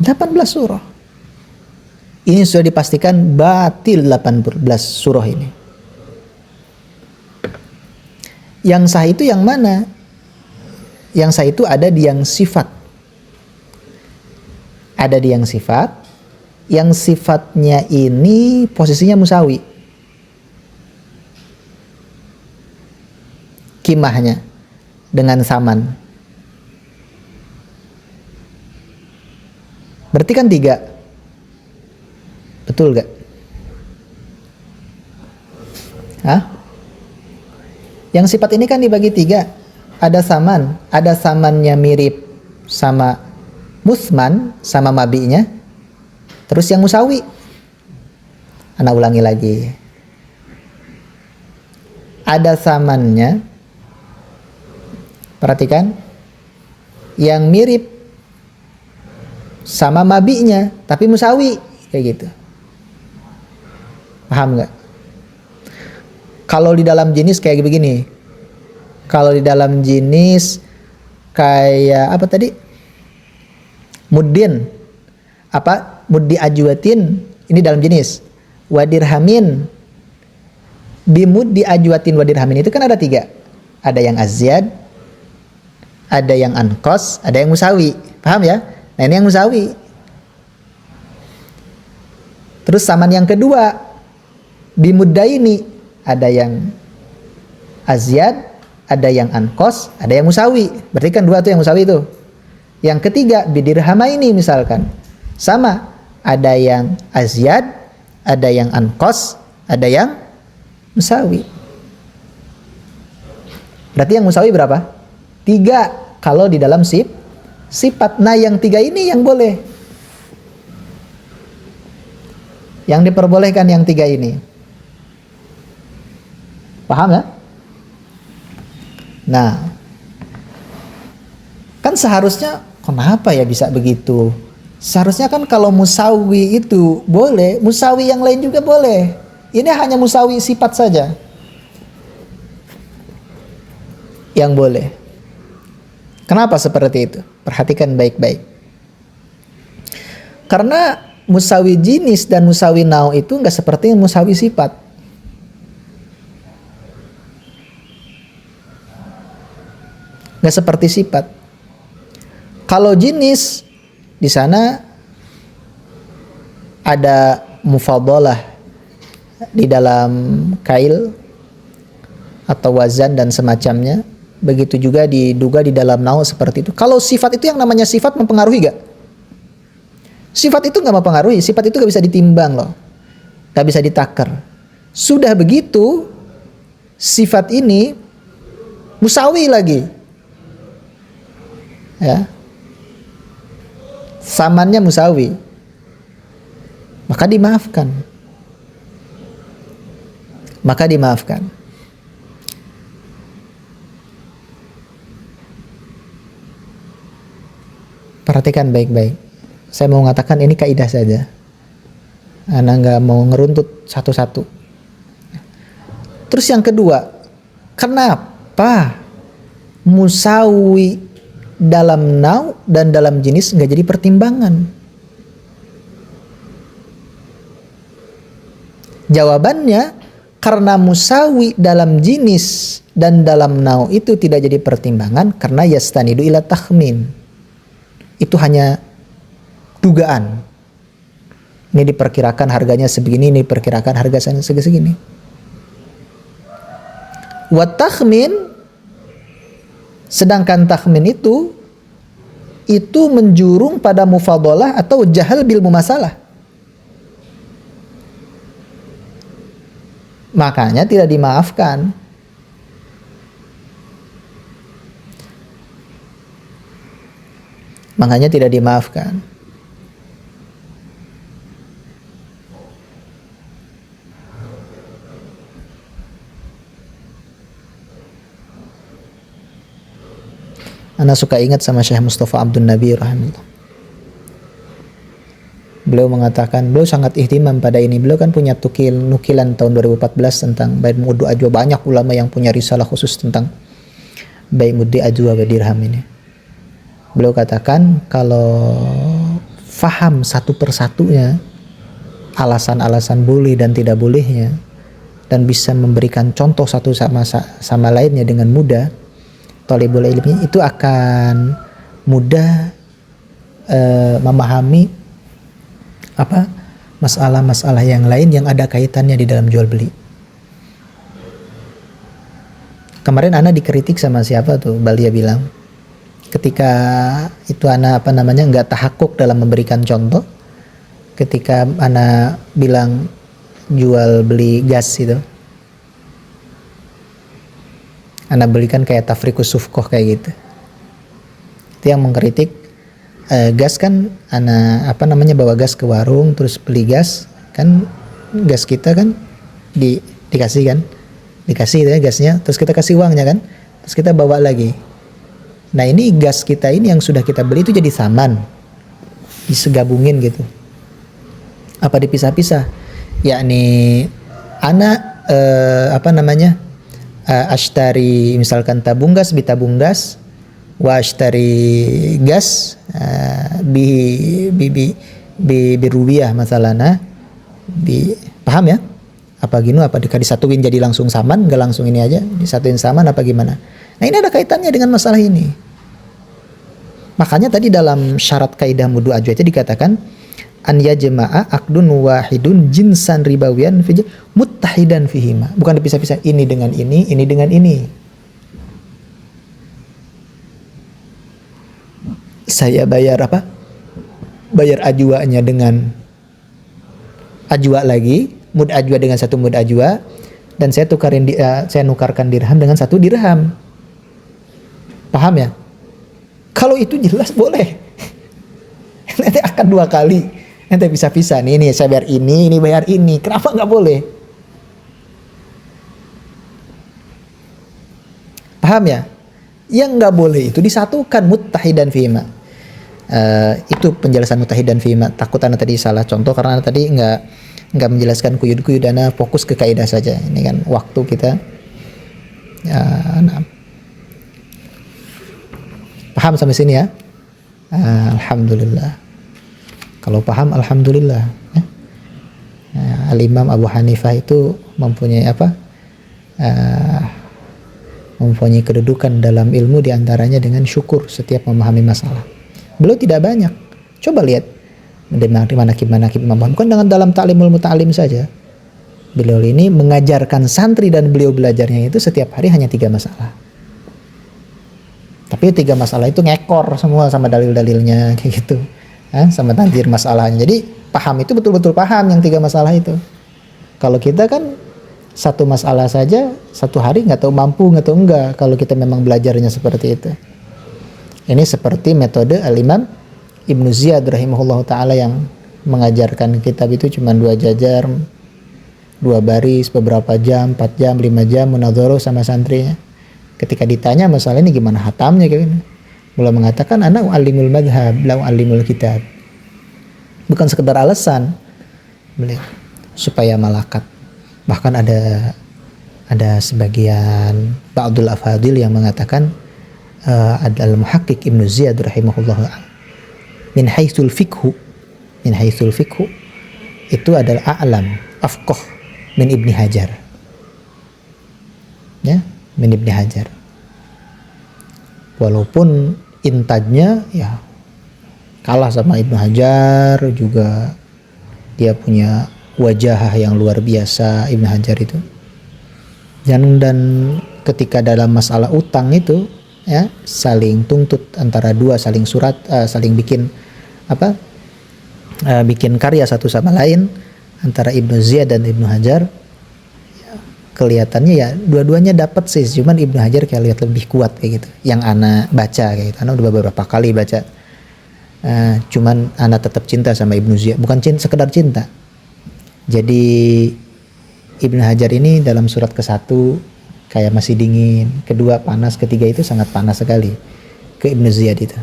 18 surah. Ini sudah dipastikan batil 18 surah ini. Yang sah itu yang mana? Yang sah itu ada di yang sifat. Ada di yang sifat. Yang sifatnya ini posisinya musawi. Kimahnya dengan saman. Berarti kan 3. Betul gak? Yang sifat ini kan dibagi 3. Ada saman. Ada samannya mirip sama musman, sama mabi'nya. Terus yang musawi. Ana ulangi lagi. Ada samannya. Perhatikan. Yang mirip sama mabi'nya, tapi musawi. Kayak gitu. Paham gak? Kalau di dalam jenis kayak begini. Kalau di dalam jenis kayak apa tadi? Muddin. Apa? Muddi ajwatin, ini dalam jenis. Wadirhamin. Bimuddi ajwatin wadirhamin itu kan ada 3. Ada yang azyad, ada yang anqas, ada yang musawi. Paham ya? Nah, ini yang musawi. Terus saman yang kedua, bimuddaini, ada yang azyad, ada yang anqas, ada yang musawi. Berarti kan 2 tuh yang musawi itu. Yang ketiga, bidirhamaini misalkan. Sama, ada yang azyad, ada yang anqas, ada yang musawi. Berarti yang musawi berapa? 3 kalau di dalam sifat. Nah, yang 3 ini yang boleh. Yang diperbolehkan yang 3 ini. Paham ya? Nah, kan seharusnya kenapa ya bisa begitu? Seharusnya kan kalau musawi itu boleh, musawi yang lain juga boleh. Ini hanya musawi sifat saja yang boleh. Kenapa seperti itu? Perhatikan baik-baik. Karena musawi jinis dan musawi nau itu nggak seperti musawi sifat. Nggak seperti sifat. Kalau jenis di sana ada mufadalah di dalam kail atau wazan dan semacamnya. Begitu juga diduga di dalam nau seperti itu. Kalau sifat itu yang namanya sifat mempengaruhi gak? Sifat itu gak mempengaruhi. Sifat itu gak bisa ditimbang loh. Gak bisa ditakar. Sudah begitu sifat ini musawi lagi. Ya. Samannya musawi. Maka dimaafkan. Maka dimaafkan. Perhatikan baik-baik. Saya mau mengatakan ini kaidah saja. Anda nggak mau ngeruntut satu-satu. Terus yang kedua, kenapa musawi dalam nau dan dalam jenis nggak jadi pertimbangan? Jawabannya, karena musawi dalam jenis dan dalam nau itu tidak jadi pertimbangan karena yastanidu ila takhmin. Itu hanya dugaan. Ini diperkirakan harganya sebegini, ini diperkirakan harga segini. Wa takhmin, sedangkan takhmin itu menjurung pada mufadalah atau jahal bil mumasalah. Makanya tidak dimaafkan. Makanya tidak dimaafkan. Ana suka ingat sama Syekh Mustafa Abdul Nabi rahimahullah. Beliau mengatakan, beliau sangat ihtimam pada ini. Beliau kan punya nukilan tahun 2014 tentang bait muddu ajwa. Banyak ulama yang punya risalah khusus tentang bait muddi ajwa wa dirham ini. Beliau katakan kalau faham satu persatunya alasan-alasan boleh dan tidak bolehnya dan bisa memberikan contoh satu sama lainnya dengan mudah, thalibul ilmi itu akan mudah memahami apa masalah-masalah yang lain yang ada kaitannya di dalam jual beli. Kemarin Ana dikritik sama siapa tuh, Balia bilang ketika itu Ana nggak tahakuk dalam memberikan contoh. Ketika Ana bilang jual beli gas itu, Ana belikan kayak tafrikus sufkoh kayak gitu. Itu yang mengkritik gas kan Ana bawa gas ke warung terus beli gas kan, gas kita kan dikasih ya gasnya, terus kita kasih uangnya kan, terus kita bawa lagi. Nah ini gas kita ini yang sudah kita beli itu jadi saman, disegabungin gitu. Apa dipisah-pisah? Yakni Ana ashtari misalkan tabung gas bi tabung gas, wa ashtari gas bi ruwiyah masalahna paham ya? Apa gini, apa disatuin jadi langsung saman, nggak langsung ini aja disatuin saman apa gimana? Nah ini ada kaitannya dengan masalah ini. Makanya tadi dalam syarat kaidah mudu ajwa itu dikatakan an yajma'a aqdun wahidun jinsan ribawiyan fi muttahidan fihima. Bukan dipisah-pisah ini dengan ini dengan ini. Saya bayar apa? Bayar ajwanya dengan ajwa lagi, mud ajwa dengan satu mud ajwa, dan saya nukarkan dirham dengan satu dirham. Paham ya? Kalau itu jelas boleh. Nanti akan dua kali. Nanti bisa-bisa nih saya bayar ini bayar ini. Kenapa nggak boleh? Paham ya? Yang nggak boleh itu disatukan muttahidan fihima. Itu penjelasan muttahidan fihima. Takut anak tadi salah contoh karena anak tadi nggak menjelaskan kuyud-kuyud, anak fokus ke kaidah saja. Ini kan waktu kita. Paham sampai sini ya? Alhamdulillah. Kalau paham alhamdulillah. Al-Imam Abu Hanifah itu mempunyai apa? Mempunyai kedudukan dalam ilmu diantaranya dengan syukur setiap memahami masalah. Beliau tidak banyak. Coba lihat di manaqib Imam Ahmad. Bukan dengan dalam ta'limul muta'alim saja. Beliau ini mengajarkan santri dan beliau belajarnya itu setiap hari hanya 3 masalah. Tapi 3 masalah itu ngekor semua sama dalil-dalilnya kayak gitu. Sama tanzir masalahnya. Jadi paham itu betul-betul paham yang 3 masalah itu. Kalau kita kan satu masalah saja satu hari nggak tahu mampu nggak tahu enggak kalau kita memang belajarnya seperti itu. Ini seperti metode Al-Imam Ibnu Ziyad rahimahullah ta'ala yang mengajarkan kitab itu cuma 2 jajar, 2 baris, beberapa jam, 4 jam, 5 jam munadharah sama santrinya. Ketika ditanya masalah ini gimana hatamnya kayak gini, beliau mengatakan ana u'allimul madhab la u'allimul kitab. Bukan sekedar alasan beliau supaya malakat. Bahkan ada sebagian ba'dul afadil yang mengatakan adalah muhaqqiq Ibnu Ziyad rahimahullah min haitsul fiqhu itu adalah a'lam afqah min Ibni Hajar. Ya, min Ibni Hajar. Walaupun intajnya ya kalah sama Ibnu Hajar, juga dia punya wajah yang luar biasa Ibnu Hajar itu. Dan ketika dalam masalah utang itu ya saling tuntut antara dua, saling surat, saling bikin bikin karya satu sama lain antara Ibnu Ziyad dan Ibnu Hajar. Kelihatannya ya dua-duanya dapat sih, cuman Ibnu Hajar kayak lihat lebih kuat kayak gitu. Yang ana baca kayak gitu. Ana udah beberapa kali baca. Cuman ana tetap cinta sama Ibnu Ziyad, bukan sekedar cinta. Jadi Ibnu Hajar ini dalam surat ke-1 kayak masih dingin, kedua panas, ketiga itu sangat panas sekali ke Ibnu Ziyad itu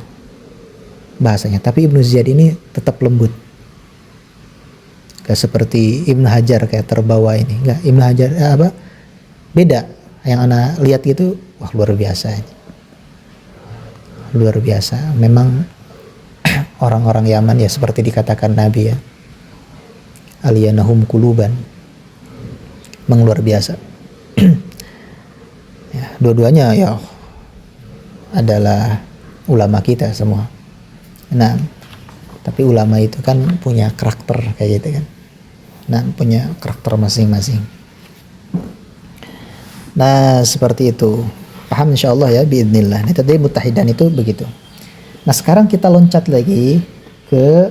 bahasanya. Tapi Ibnu Ziyad ini tetap lembut, gak seperti Ibnu Hajar kayak terbawa ini. Enggak, Ibnu Hajar beda. Yang ana lihat gitu, wah luar biasa ini. Luar biasa. Memang orang-orang Yaman ya seperti dikatakan Nabi ya, aliyanahum kuluban, memang luar biasa. Ya, dua-duanya ya adalah ulama kita semua. Nah, tapi ulama itu kan punya karakter kayak gitu kan. Nah, punya karakter masing-masing. Nah, seperti itu. Paham insyaallah ya biidznillah. Ini tadi muttahidan itu begitu. Nah, sekarang kita loncat lagi ke,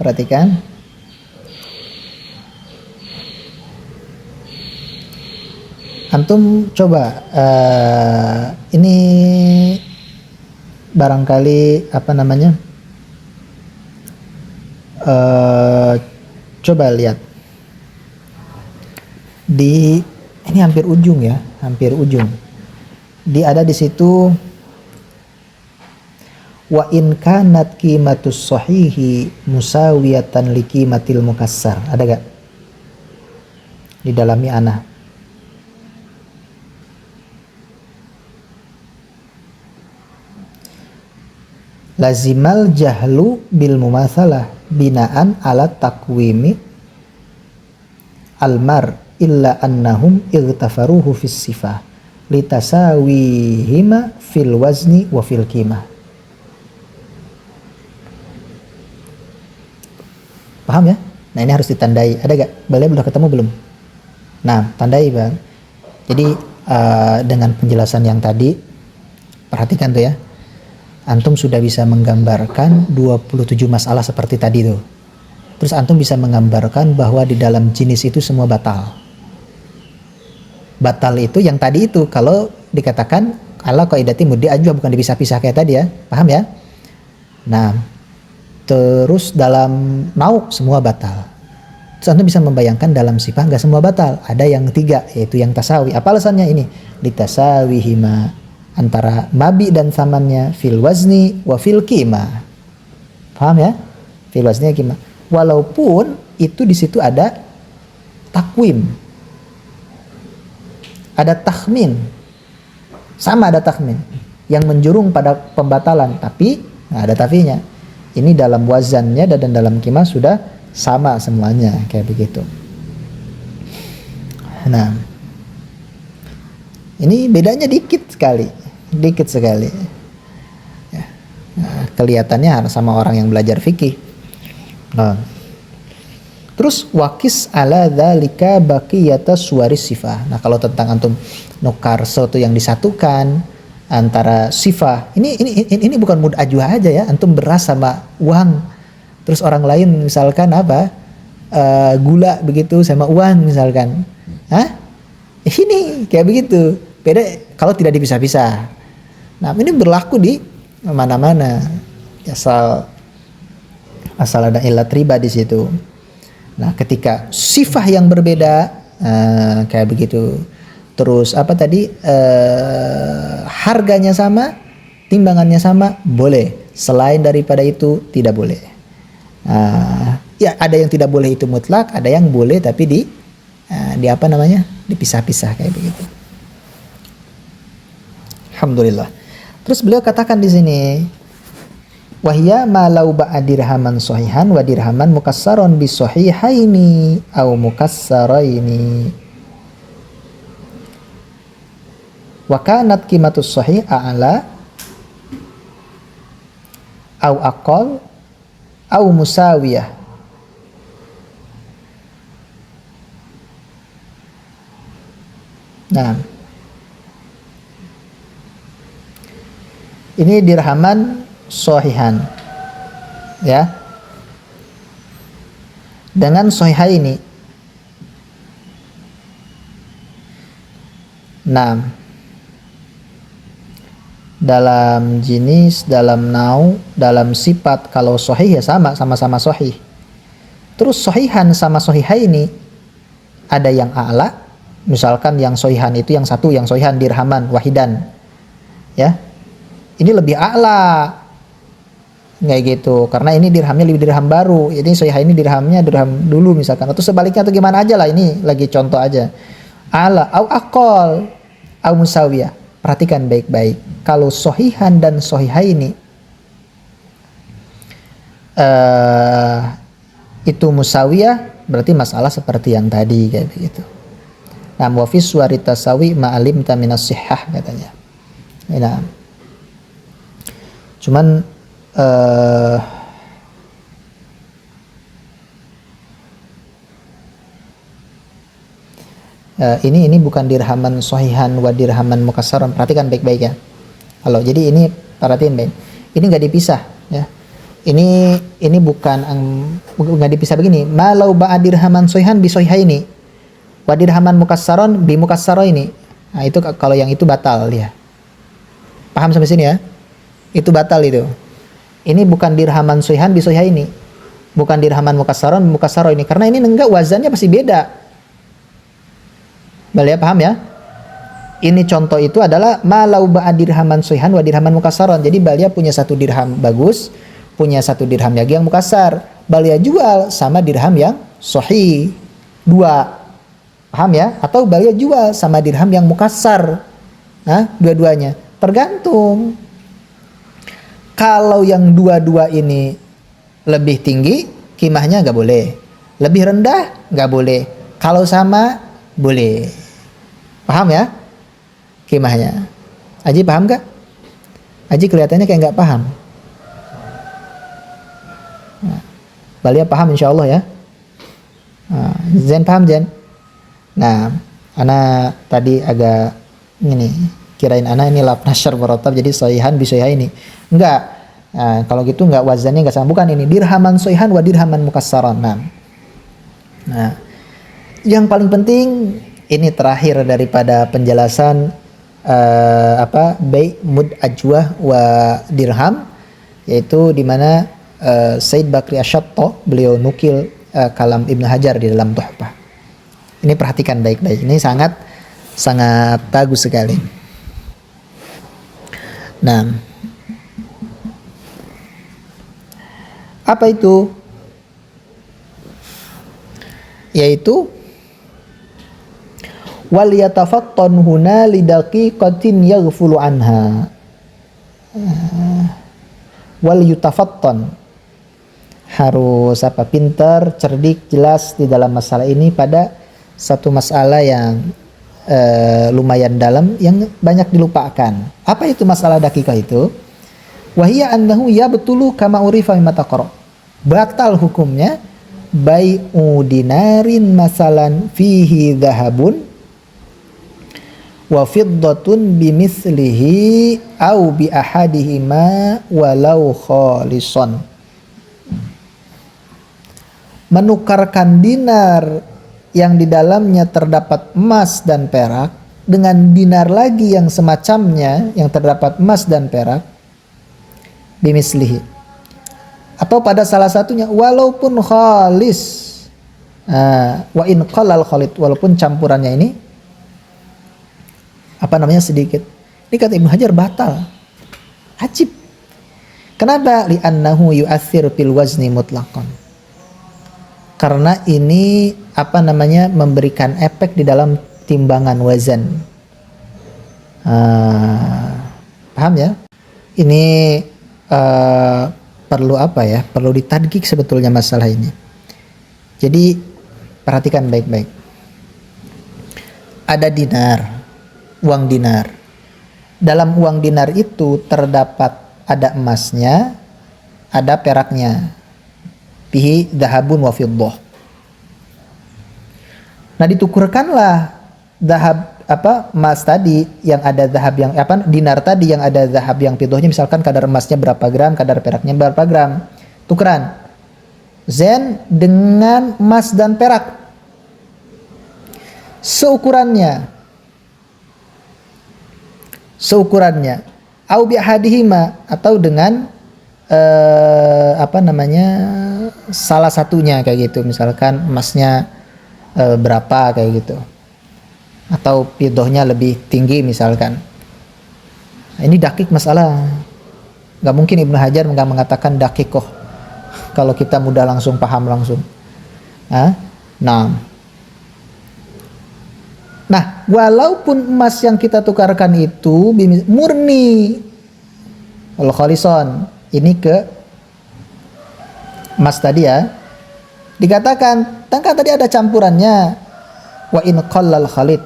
perhatikan, antum coba ini barangkali coba lihat di ini hampir ujung ya, hampir ujung. Ada di situ wa in kanat qimatus sahihi musawiyatan li qimatil mukassar. Ada gak? Di dalamnya ana. Lazimal jahlu bil mumatsalah binaan ala takwimi almar illa annahum igtafaruhu fis sifah litasawihima fil wazni wa fil qimah. Paham ya? Nah ini harus ditandai. Ada gak? Beliau udah ketemu belum? Nah tandai bang. Jadi dengan penjelasan yang tadi, perhatikan tuh ya, antum sudah bisa menggambarkan 27 masalah seperti tadi tuh. Terus antum bisa menggambarkan bahwa di dalam jenis itu semua batal. Batal itu yang tadi itu, kalau dikatakan ala qaidati muddi ajwa, bukan dipisah-pisah kayak tadi ya, paham ya? Nah, terus dalam nauk semua batal. Terus antum bisa membayangkan dalam sifat nggak semua batal, ada yang 3 yaitu yang tasawi. Apa alasannya ini? Litasawihima, antara mabi dan samannya, fil wazni wa fil qimah. Paham ya? Fil wazni qimah. Walaupun itu di situ ada takwim, ada takhmin, sama ada takhmin yang menjurung pada pembatalan, tapi ada tafinya. Ini dalam wazannya dan dalam qimah sudah sama semuanya kayak begitu. Nah, ini bedanya dikit sekali. Ya. Nah, kelihatannya sama orang yang belajar fikih. Nah, terus wakis ala dzalika baqiyata suwaris sifah. Nah, kalau tentang antum nukar sesuatu yang disatukan antara sifah, ini bukan mud ajwa aja ya, antum beras sama uang. Terus orang lain misalkan apa, gula begitu sama uang misalkan, ini kayak begitu. Beda kalau tidak dipisah-pisah. Nah ini berlaku di mana-mana, asal ada ilat riba di situ. Nah ketika sifah yang berbeda, kayak begitu. Terus apa tadi, harganya sama, timbangannya sama, boleh. Selain daripada itu tidak boleh. Ya ada yang tidak boleh itu mutlak, ada yang boleh tapi di apa namanya, dipisah-pisah kayak begitu. Alhamdulillah. Terus beliau katakan di sini, wahya malau ba'a dirhaman sahihan wa dirhaman mukassaron bi sahihaini au mukassaraini wa kanat qimatus sahih a'la au aqall au musawiyah. Nah, ini dirhaman sahihan ya, dengan sahihaini. Nah, dalam jenis, dalam nau, dalam sifat, kalau sahih ya sama-sama sahih. Terus sahihan sama sahihaini, ada yang a'la, misalkan yang sahihan itu yang satu, yang sahihan dirhaman wahidan ya, ini lebih a'la kayak gitu, karena ini dirhamnya lebih dirham baru, ini sahihan ini dirhamnya dirham dulu misalkan, atau sebaliknya atau gimana aja lah, ini lagi contoh aja. A'la au aqall au musawiyah. Perhatikan baik-baik. Kalau sahihan dan sahihaini itu musawiyah, berarti masalah seperti yang tadi kayak begitu. Nah, wa fi suwari tasawi ma'alim minas sihah katanya. Nah, cuman ini bukan dirhaman sahihan wa dirhaman mukassaran. Perhatikan baik-baik ya. Kalau jadi ini perhatiin baik. Ini enggak dipisah ya. Ini bukan enggak dipisah begini. Malau ba'a dirhaman sahihan bi sahihaini wa dirhaman mukassaran bi mukassaraini. Nah, itu kalau yang itu batal dia. Paham sampai sini ya? Itu batal itu. Ini bukan dirhaman sahihan bi sahihaini. Bukan dirhaman mukassaran mukassaraini, karena ini enggak, wazannya pasti beda. Beliau paham ya? Ini contoh itu adalah malau ba'a dirhaman sahihan wa dirhaman mukassaran. Jadi beliau punya satu dirham bagus, punya satu dirham lagi yang mukassar. Beliau jual sama dirham yang sahih. 2. Paham ya? Atau beliau jual sama dirham yang mukassar. Nah, dua-duanya. Tergantung. Kalau yang dua-dua ini lebih tinggi, qimahnya nggak boleh. Lebih rendah nggak boleh. Kalau sama boleh. Paham ya? Qimahnya. Aji paham nggak? Aji kelihatannya kayak nggak paham. Nah, Balia paham insya Allah ya. Nah, Zen paham Zen? Nah, ana tadi agak ini kirain ana ini laf nasyar muratab jadi soihan bisoiha ini. Enggak. Nah, kalau gitu enggak wazannya enggak sama. Bukan ini dirhaman soihan wa dirhaman mukassaran. Nah, yang paling penting ini terakhir daripada penjelasan bai mud ajwah wa dirham, yaitu di mana Said Bakri Asyatto beliau nukil kalam Ibnu Hajar di dalam Tuhfah. Ini perhatikan baik-baik. Ini sangat bagus sekali. Nah, apa itu? Yaitu wal yatafattan huna lidaqiqatin yaghfulu anha. Wal yutafattan, harus pintar, cerdik, jelas di dalam masalah ini pada satu masalah yang lumayan dalam yang banyak dilupakan. Apa itu masalah daqiqah itu? Wahia annahu yabtulu kama urifa mimma taqra. Batal hukumnya bai'u dinarin masalan fihi dhahabun wa fiddatun bimithlihi au bi ahadihima walau khalisan. Menukarkan dinar yang di dalamnya terdapat emas dan perak dengan dinar lagi yang semacamnya yang terdapat emas dan perak bimislihi, atau pada salah satunya walaupun khalis, wa in qalal khalid, walaupun campurannya ini sedikit. Ini kata Ibnu Hajar batal. Ajib. Kenapa? Li'annahu yu'athir fil wazni mutlaqan. Karena ini memberikan efek di dalam timbangan wazan. Paham ya? Ini perlu ditadqiq sebetulnya masalah ini. Jadi perhatikan baik-baik. Ada dinar, uang dinar. Dalam uang dinar itu terdapat ada emasnya, ada peraknya. Bihi dhahabun wa fiddah. Nah, ditukurkanlah dhahab emas tadi yang ada dhahab yang dinar tadi yang ada dhahab yang fiddahnya, misalkan kadar emasnya berapa gram, kadar peraknya berapa gram. Tukeran zen dengan emas dan perak seukurannya au bi ahadihima, atau dengan salah satunya kayak gitu, misalkan emasnya berapa kayak gitu, atau fiddahnya lebih tinggi misalkan. Nah, ini dakik masalah. Gak mungkin Ibnu Hajar nggak mengatakan dakikoh kalau kita mudah langsung paham langsung. Nah, walaupun emas yang kita tukarkan itu murni al-khalison, ini ke emas tadi ya, dikatakan tadi ada campurannya wa in qallal khalid,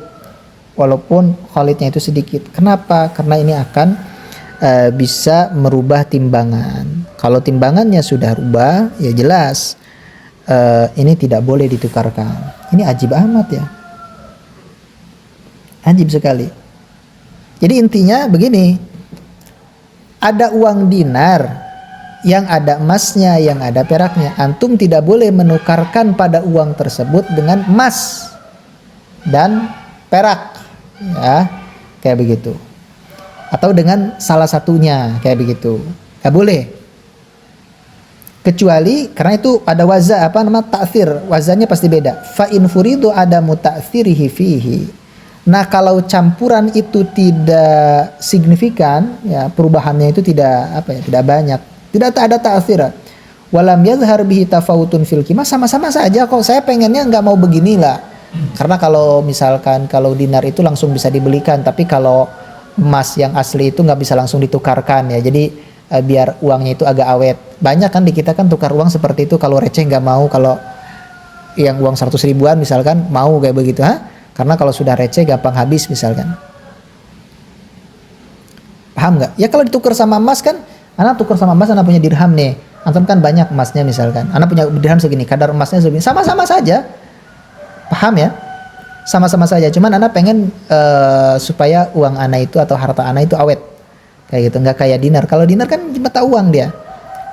walaupun khalidnya itu sedikit. Kenapa? Karena ini akan bisa merubah timbangan. Kalau timbangannya sudah rubah, ya jelas ini tidak boleh ditukarkan. Ini ajib amat ya, ajib sekali. Jadi intinya begini, ada uang dinar yang ada emasnya, yang ada peraknya. Antum tidak boleh menukarkan pada uang tersebut dengan emas dan perak, ya, kayak begitu. Atau dengan salah satunya, kayak begitu. Gak boleh. Kecuali karena itu ada wazah ta'thir, wazahnya pasti beda. Fa in furidu adamu ta'thirihi fihi. Nah, kalau campuran itu tidak signifikan, ya, perubahannya itu tidak banyak, tidak ada ta'thir. Walam yazhar bihi tafawutun fil qimah, sama-sama saja kok. Saya pengennya nggak mau beginilah. Karena kalau misalkan kalau dinar itu langsung bisa dibelikan, tapi kalau emas yang asli itu nggak bisa langsung ditukarkan ya. Jadi biar uangnya itu agak awet. Banyak kan di kita kan tukar uang seperti itu, kalau receh nggak mau, kalau yang uang 100 ribuan misalkan mau kayak begitu, karena kalau sudah receh gampang habis misalkan. Paham nggak? Ya kalau ditukar sama emas kan, anak tukar sama emas, anak punya dirham nih, antum kan banyak emasnya misalkan, anak punya dirham segini, kadar emasnya segini, sama-sama saja. Paham ya? Sama-sama saja, cuman anak pengen supaya uang anak itu atau harta anak itu awet kayak gitu, nggak kayak dinar. Kalau dinar kan mata uang dia.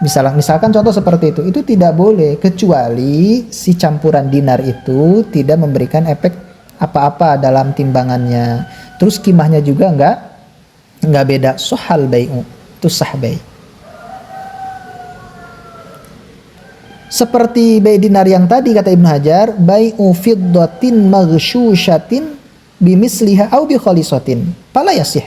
Misalkan contoh seperti itu tidak boleh, kecuali si campuran dinar itu tidak memberikan efek apa-apa dalam timbangannya. Terus kimahnya juga nggak beda, sohal bai'u, itu sah bai'. Seperti bai' dinar yang tadi kata Ibnu Hajar, bai'u fiddatin maghsyusyatin bimisliha au bi khalisatin fala yasih.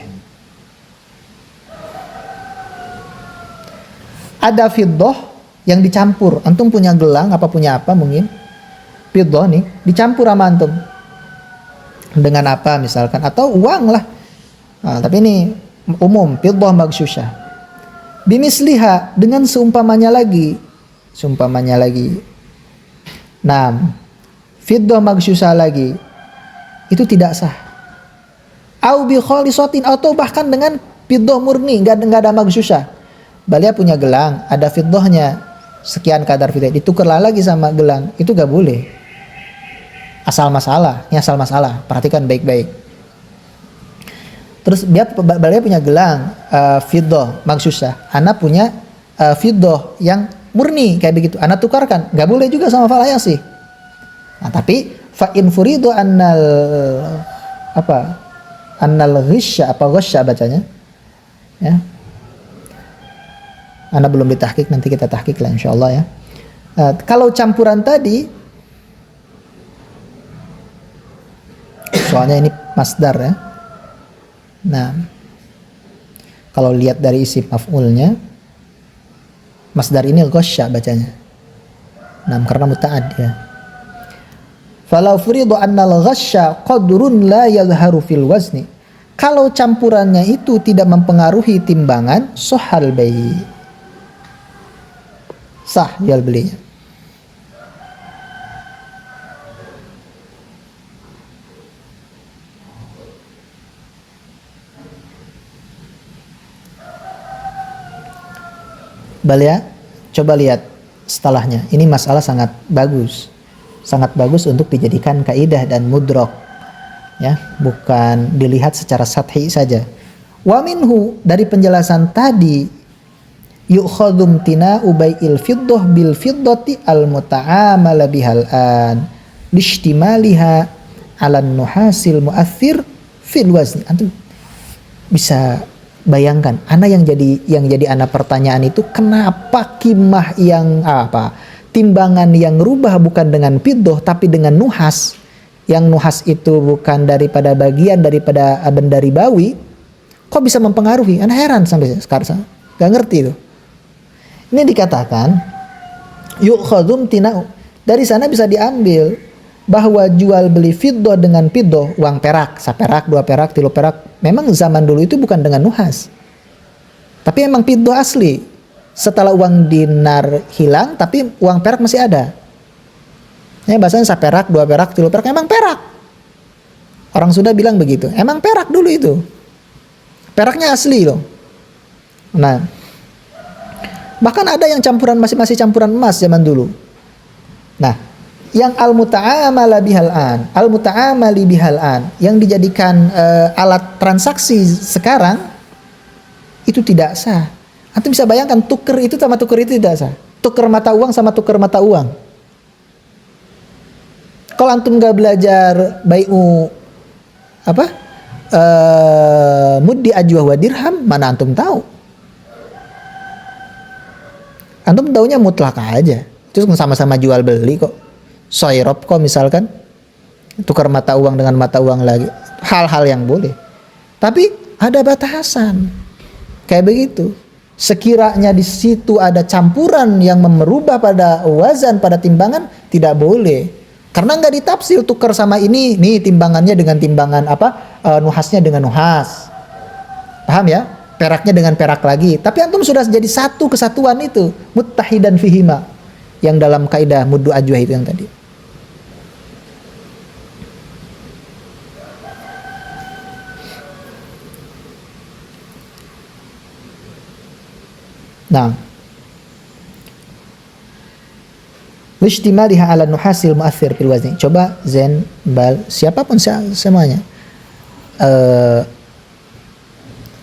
Ada fiddah yang dicampur, antum punya gelang apa punya apa mungkin, fiddah nih dicampur sama antum dengan apa misalkan, atau uang lah. Nah, tapi ini umum, fiddah maghsyusyah. Bimisliha, dengan seumpamanya lagi. Nah, fiddah maghsyusyah lagi itu tidak sah. Au bi khalisatin, atau bahkan dengan fiddah murni, enggak ada maghsyusyah. Balia punya gelang, ada fiddahnya sekian kadar fiddah, ditukerlah lagi sama gelang, itu gak boleh. Asal masalah. Perhatikan baik-baik. Terus Balia punya gelang fiddah maghsyusyah, ana punya fiddah yang murni kayak begitu, ana tukarkan, gak boleh juga sama falayasi. Nah, tapi fa in furidu annal ghishya, ghasya bacanya ya. Ana belum ditahqiq, nanti kita tahqiq lah insyaallah ya. Kalau campuran tadi, soalnya ini masdar ya. Nah, kalau lihat dari isim maf'ulnya, masdar ini ghasya bacanya. Nah, karena muta'ad ya. Falau furidu annal ghasya qadrun la yadhharu fil wazni. Kalau campurannya itu tidak mempengaruhi timbangan, sohal bai'. Sah jual belinya. Balia, coba lihat setelahnya. Ini masalah sangat bagus untuk dijadikan kaidah dan mudrok, ya, bukan dilihat secara sathi saja. Wa minhu, dari penjelasan tadi, yu'khadhum tina'u bai'il fiddah bil fiddati al muta'amala bihal an lishtimaliha 'ala nuhasil mu'athir fil wazni. Antum bisa bayangkan, ana yang jadi ana pertanyaan itu, kenapa kimah yang timbangan yang rubah bukan dengan fiddah tapi dengan nuhas, yang nuhas itu bukan daripada bagian daripada benda ribawi, kok bisa mempengaruhi? Ana heran sampai sekarang, gak ngerti itu. Ini dikatakan yu'khadhum tina'u, dari sana bisa diambil bahwa jual beli fiddah dengan fiddah, uang perak, 1 perak, 2 perak, 3 perak, memang zaman dulu itu bukan dengan nuhas, tapi memang fiddah asli. Setelah uang dinar hilang, tapi uang perak masih ada. Ini bahasanya 1 perak, 2 perak, 3 perak, memang perak. Orang sudah bilang begitu, emang perak dulu itu, peraknya asli loh. Nah, bahkan ada yang campuran, masih campuran emas zaman dulu. Nah, yang al-muta'amala bihal an, al-muta'amali bihal an, yang dijadikan alat transaksi sekarang, itu tidak sah. Antum bisa bayangkan, tuker itu sama tuker itu tidak sah. Tuker mata uang sama tuker mata uang. Kalau antum gak belajar bai'u muddi ajwah wa dirham, mana antum tahu? Antum taunya mutlak aja, itu sama-sama jual beli kok. Soirop kok misalkan, tukar mata uang dengan mata uang lagi, hal-hal yang boleh. Tapi ada batasan, kayak begitu. Sekiranya di situ ada campuran yang merubah pada wazan, pada timbangan, tidak boleh. Karena nggak ditafsir, tukar sama ini, nih timbangannya dengan timbangan nuhasnya dengan nuhas. Paham ya? peraknya dengan perak lagi. Tapi antum sudah jadi satu kesatuan itu, muttahidan fihima, yang dalam kaidah muddu ajwah itu yang tadi. Nah, lijtimaliha ala nuhasil mu'athir fil wazni. Coba Zain, Bal, siapapun semuanya.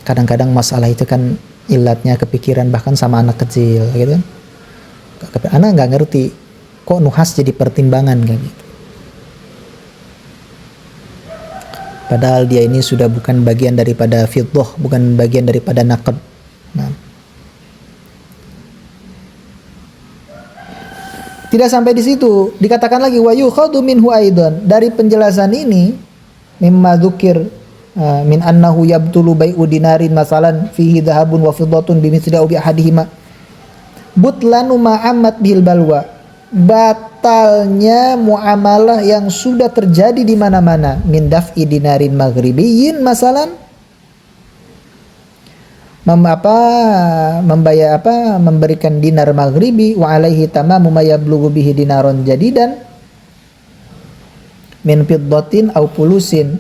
Kadang-kadang masalah itu kan ilatnya kepikiran bahkan sama anak kecil gitu kan. Anak nggak ngerti kok nuhas jadi pertimbangan kayak gitu. Padahal dia ini sudah bukan bagian daripada fiddah, bukan bagian daripada naqd. Nah, tidak sampai di situ, dikatakan lagi wa yukhadu minhu aidan, dari penjelasan ini mimma dzukir min annahu yabtulu bai'u dinarin masalan fihi dhahabun wa fiddatun bimithli aw bi ahadihima butlanu ma'ammat bil balwa, batalnya muamalah yang sudah terjadi di mana-mana, min daf'i dinarin maghribiyin masalan, memberikan dinar maghribi wa alaihi tamamu ma yablughu bihi dinaron jadidan min fiddatin aw pulusin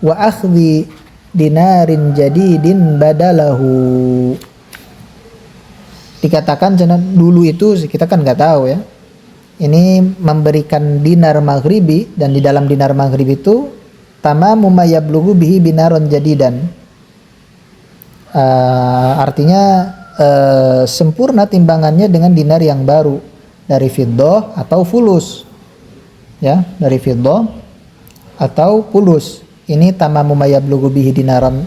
wa akhdhi dinarin jadidin badalahu. Dikatakan dulu itu kita kan nggak tahu ya, ini memberikan dinar maghribi, dan di dalam dinar maghribi itu tamamu ma yablughu bihi dinaron jadidan, artinya sempurna timbangannya dengan dinar yang baru dari fiddah atau fulus, ya, dari fiddah atau fulus. Ini tamamu ma yablughu bihi dinaran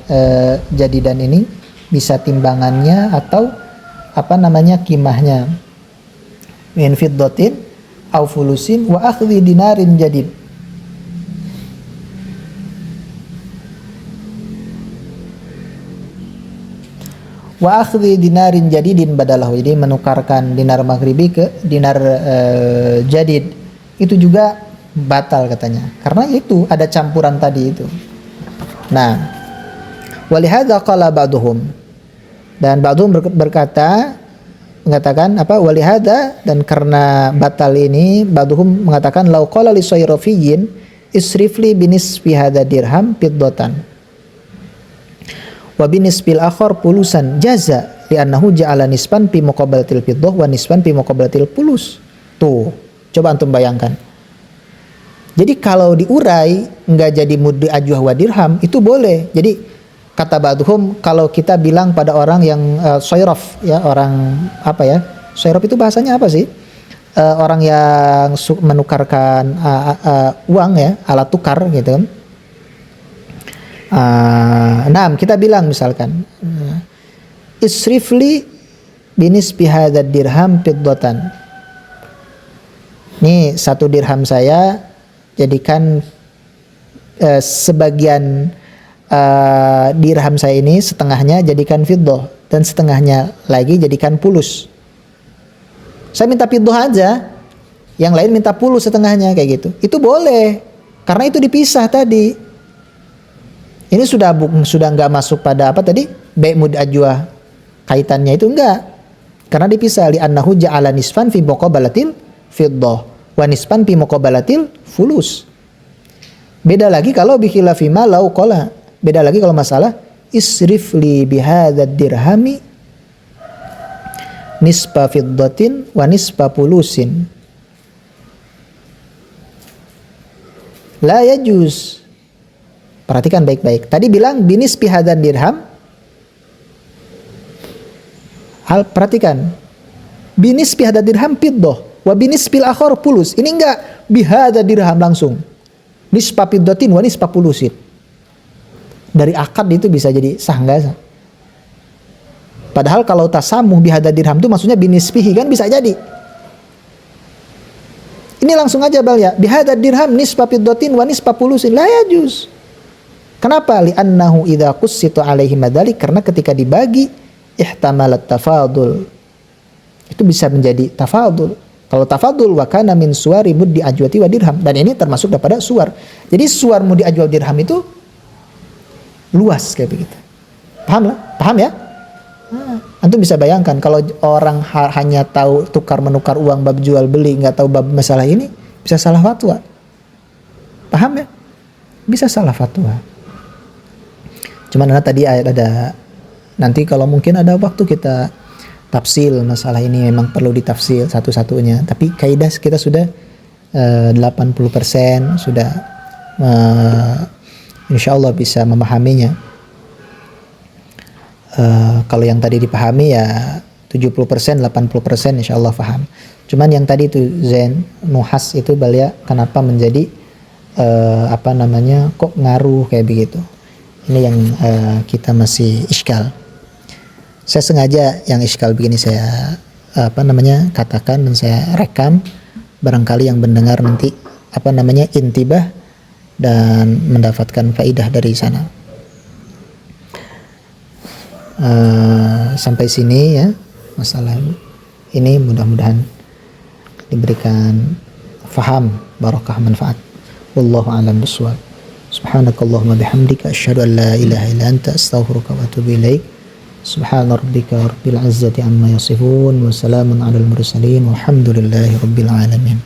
jadidan ini bisa timbangannya atau kimahnya min fiddatin au fulusin wa akhdhi dinarin jadid. Wa akhdhi dinarin jadidin badalahu, jadi menukarkan dinar maghribi ke dinar jadid itu juga batal katanya, karena itu ada campuran tadi itu. Nah, walihadza qala ba'duhum, dan ba'duhum mengatakan walihadza, dan karena batal ini ba'duhum mengatakan lau qala li sayrafiyyin isrifli binisfi hadza dirham fiddatan wa binisbil akhar pulusan jaza li'annahu ja'ala nisban fi muqabalatil fiddah wa nisban fi muqabalatil pulus. Tuh, coba antum bayangkan. Jadi kalau diurai nggak jadi muddi ajwah wa dirham itu boleh. Jadi kata ba'duhum, kalau kita bilang pada orang yang soyraf, ya, orang soyraf itu bahasanya apa sih? Orang yang menukarkan uang, ya, alat tukar gitu kan. Nah, kita bilang misalkan isrifli binisbi hadzal dirham fiddatan. Nih, 1 dirham saya jadikan sebagian dirham saya ini setengahnya jadikan fiddah dan setengahnya lagi jadikan pulus. Saya minta fiddah aja, yang lain minta pulus setengahnya kayak gitu. Itu boleh karena itu dipisah tadi. Ini sudah nggak masuk pada bai' mud ajwah, kaitannya itu enggak. Karena dipisah, li annahu ja'ala nisfan fi muqabalatil fiddah wa nisfan fi muqabalatil fulus. Beda lagi kalau bi khilafi ma lau qala. Beda lagi kalau masalah isrifli bihadzal dirhami nisfa fiddatin wa nisfa pulusin. La yajuz. Perhatikan baik-baik. Tadi bilang binisbi hadzal dirham. Perhatikan. Binisbi hadzal dirham fiddah wa binisbil akhar pulus. Ini enggak bihadzal dirham langsung. Nisfa fiddatin wa nisfa pulusin. Dari akad itu bisa jadi sah nggak sah? Padahal kalau tasamuh bihadzal dirham itu maksudnya binisbihi, kan bisa jadi. Ini langsung aja bal ya. Bihadzal dirham nisfa fiddatin wa nisfa pulusin la yajuz. Kenapa? Li'annahu idza qussita alaihi madzalik, karena ketika dibagi ihtamalat tafadul. Itu bisa menjadi tafadul. Kalau tafadul wa kana min suwari muddi ajwati wa dirham, dan ini termasuk daripada suwar. Jadi suwar muddi ajwa dirham itu luas kayak begitu. Paham lah? Paham ya? Antum bisa bayangkan kalau orang hanya tahu tukar menukar uang bab jual beli, nggak tahu bab masalah ini, bisa salah fatwa. Paham ya? Bisa salah fatwa. Cuman tadi ada nanti kalau mungkin ada waktu kita tafsil masalah ini, memang perlu ditafsil satu-satunya. Tapi kaidah kita sudah 80% sudah insya Allah bisa memahaminya. Kalau yang tadi dipahami ya 70%, 80% insya Allah paham. Cuman yang tadi itu Zen, nuhas itu balia kenapa menjadi kok ngaruh kayak begitu. Ini yang kita masih iskal. Saya sengaja yang iskal begini saya katakan dan saya rekam, barangkali yang mendengar nanti intibah dan mendapatkan faidah dari sana. Sampai sini ya masalah ini, mudah-mudahan diberikan faham, barakah, manfaat. Wallahu a'lam bishawab. Subhanakallahumma bihamdika asyhadu an la ilaha illa anta astaghfiruka wa atubu ilaik. Subhana rabbika rabbil izzati amma yasifun wa salamun alal mursalin walhamdulillahi rabbil alamin.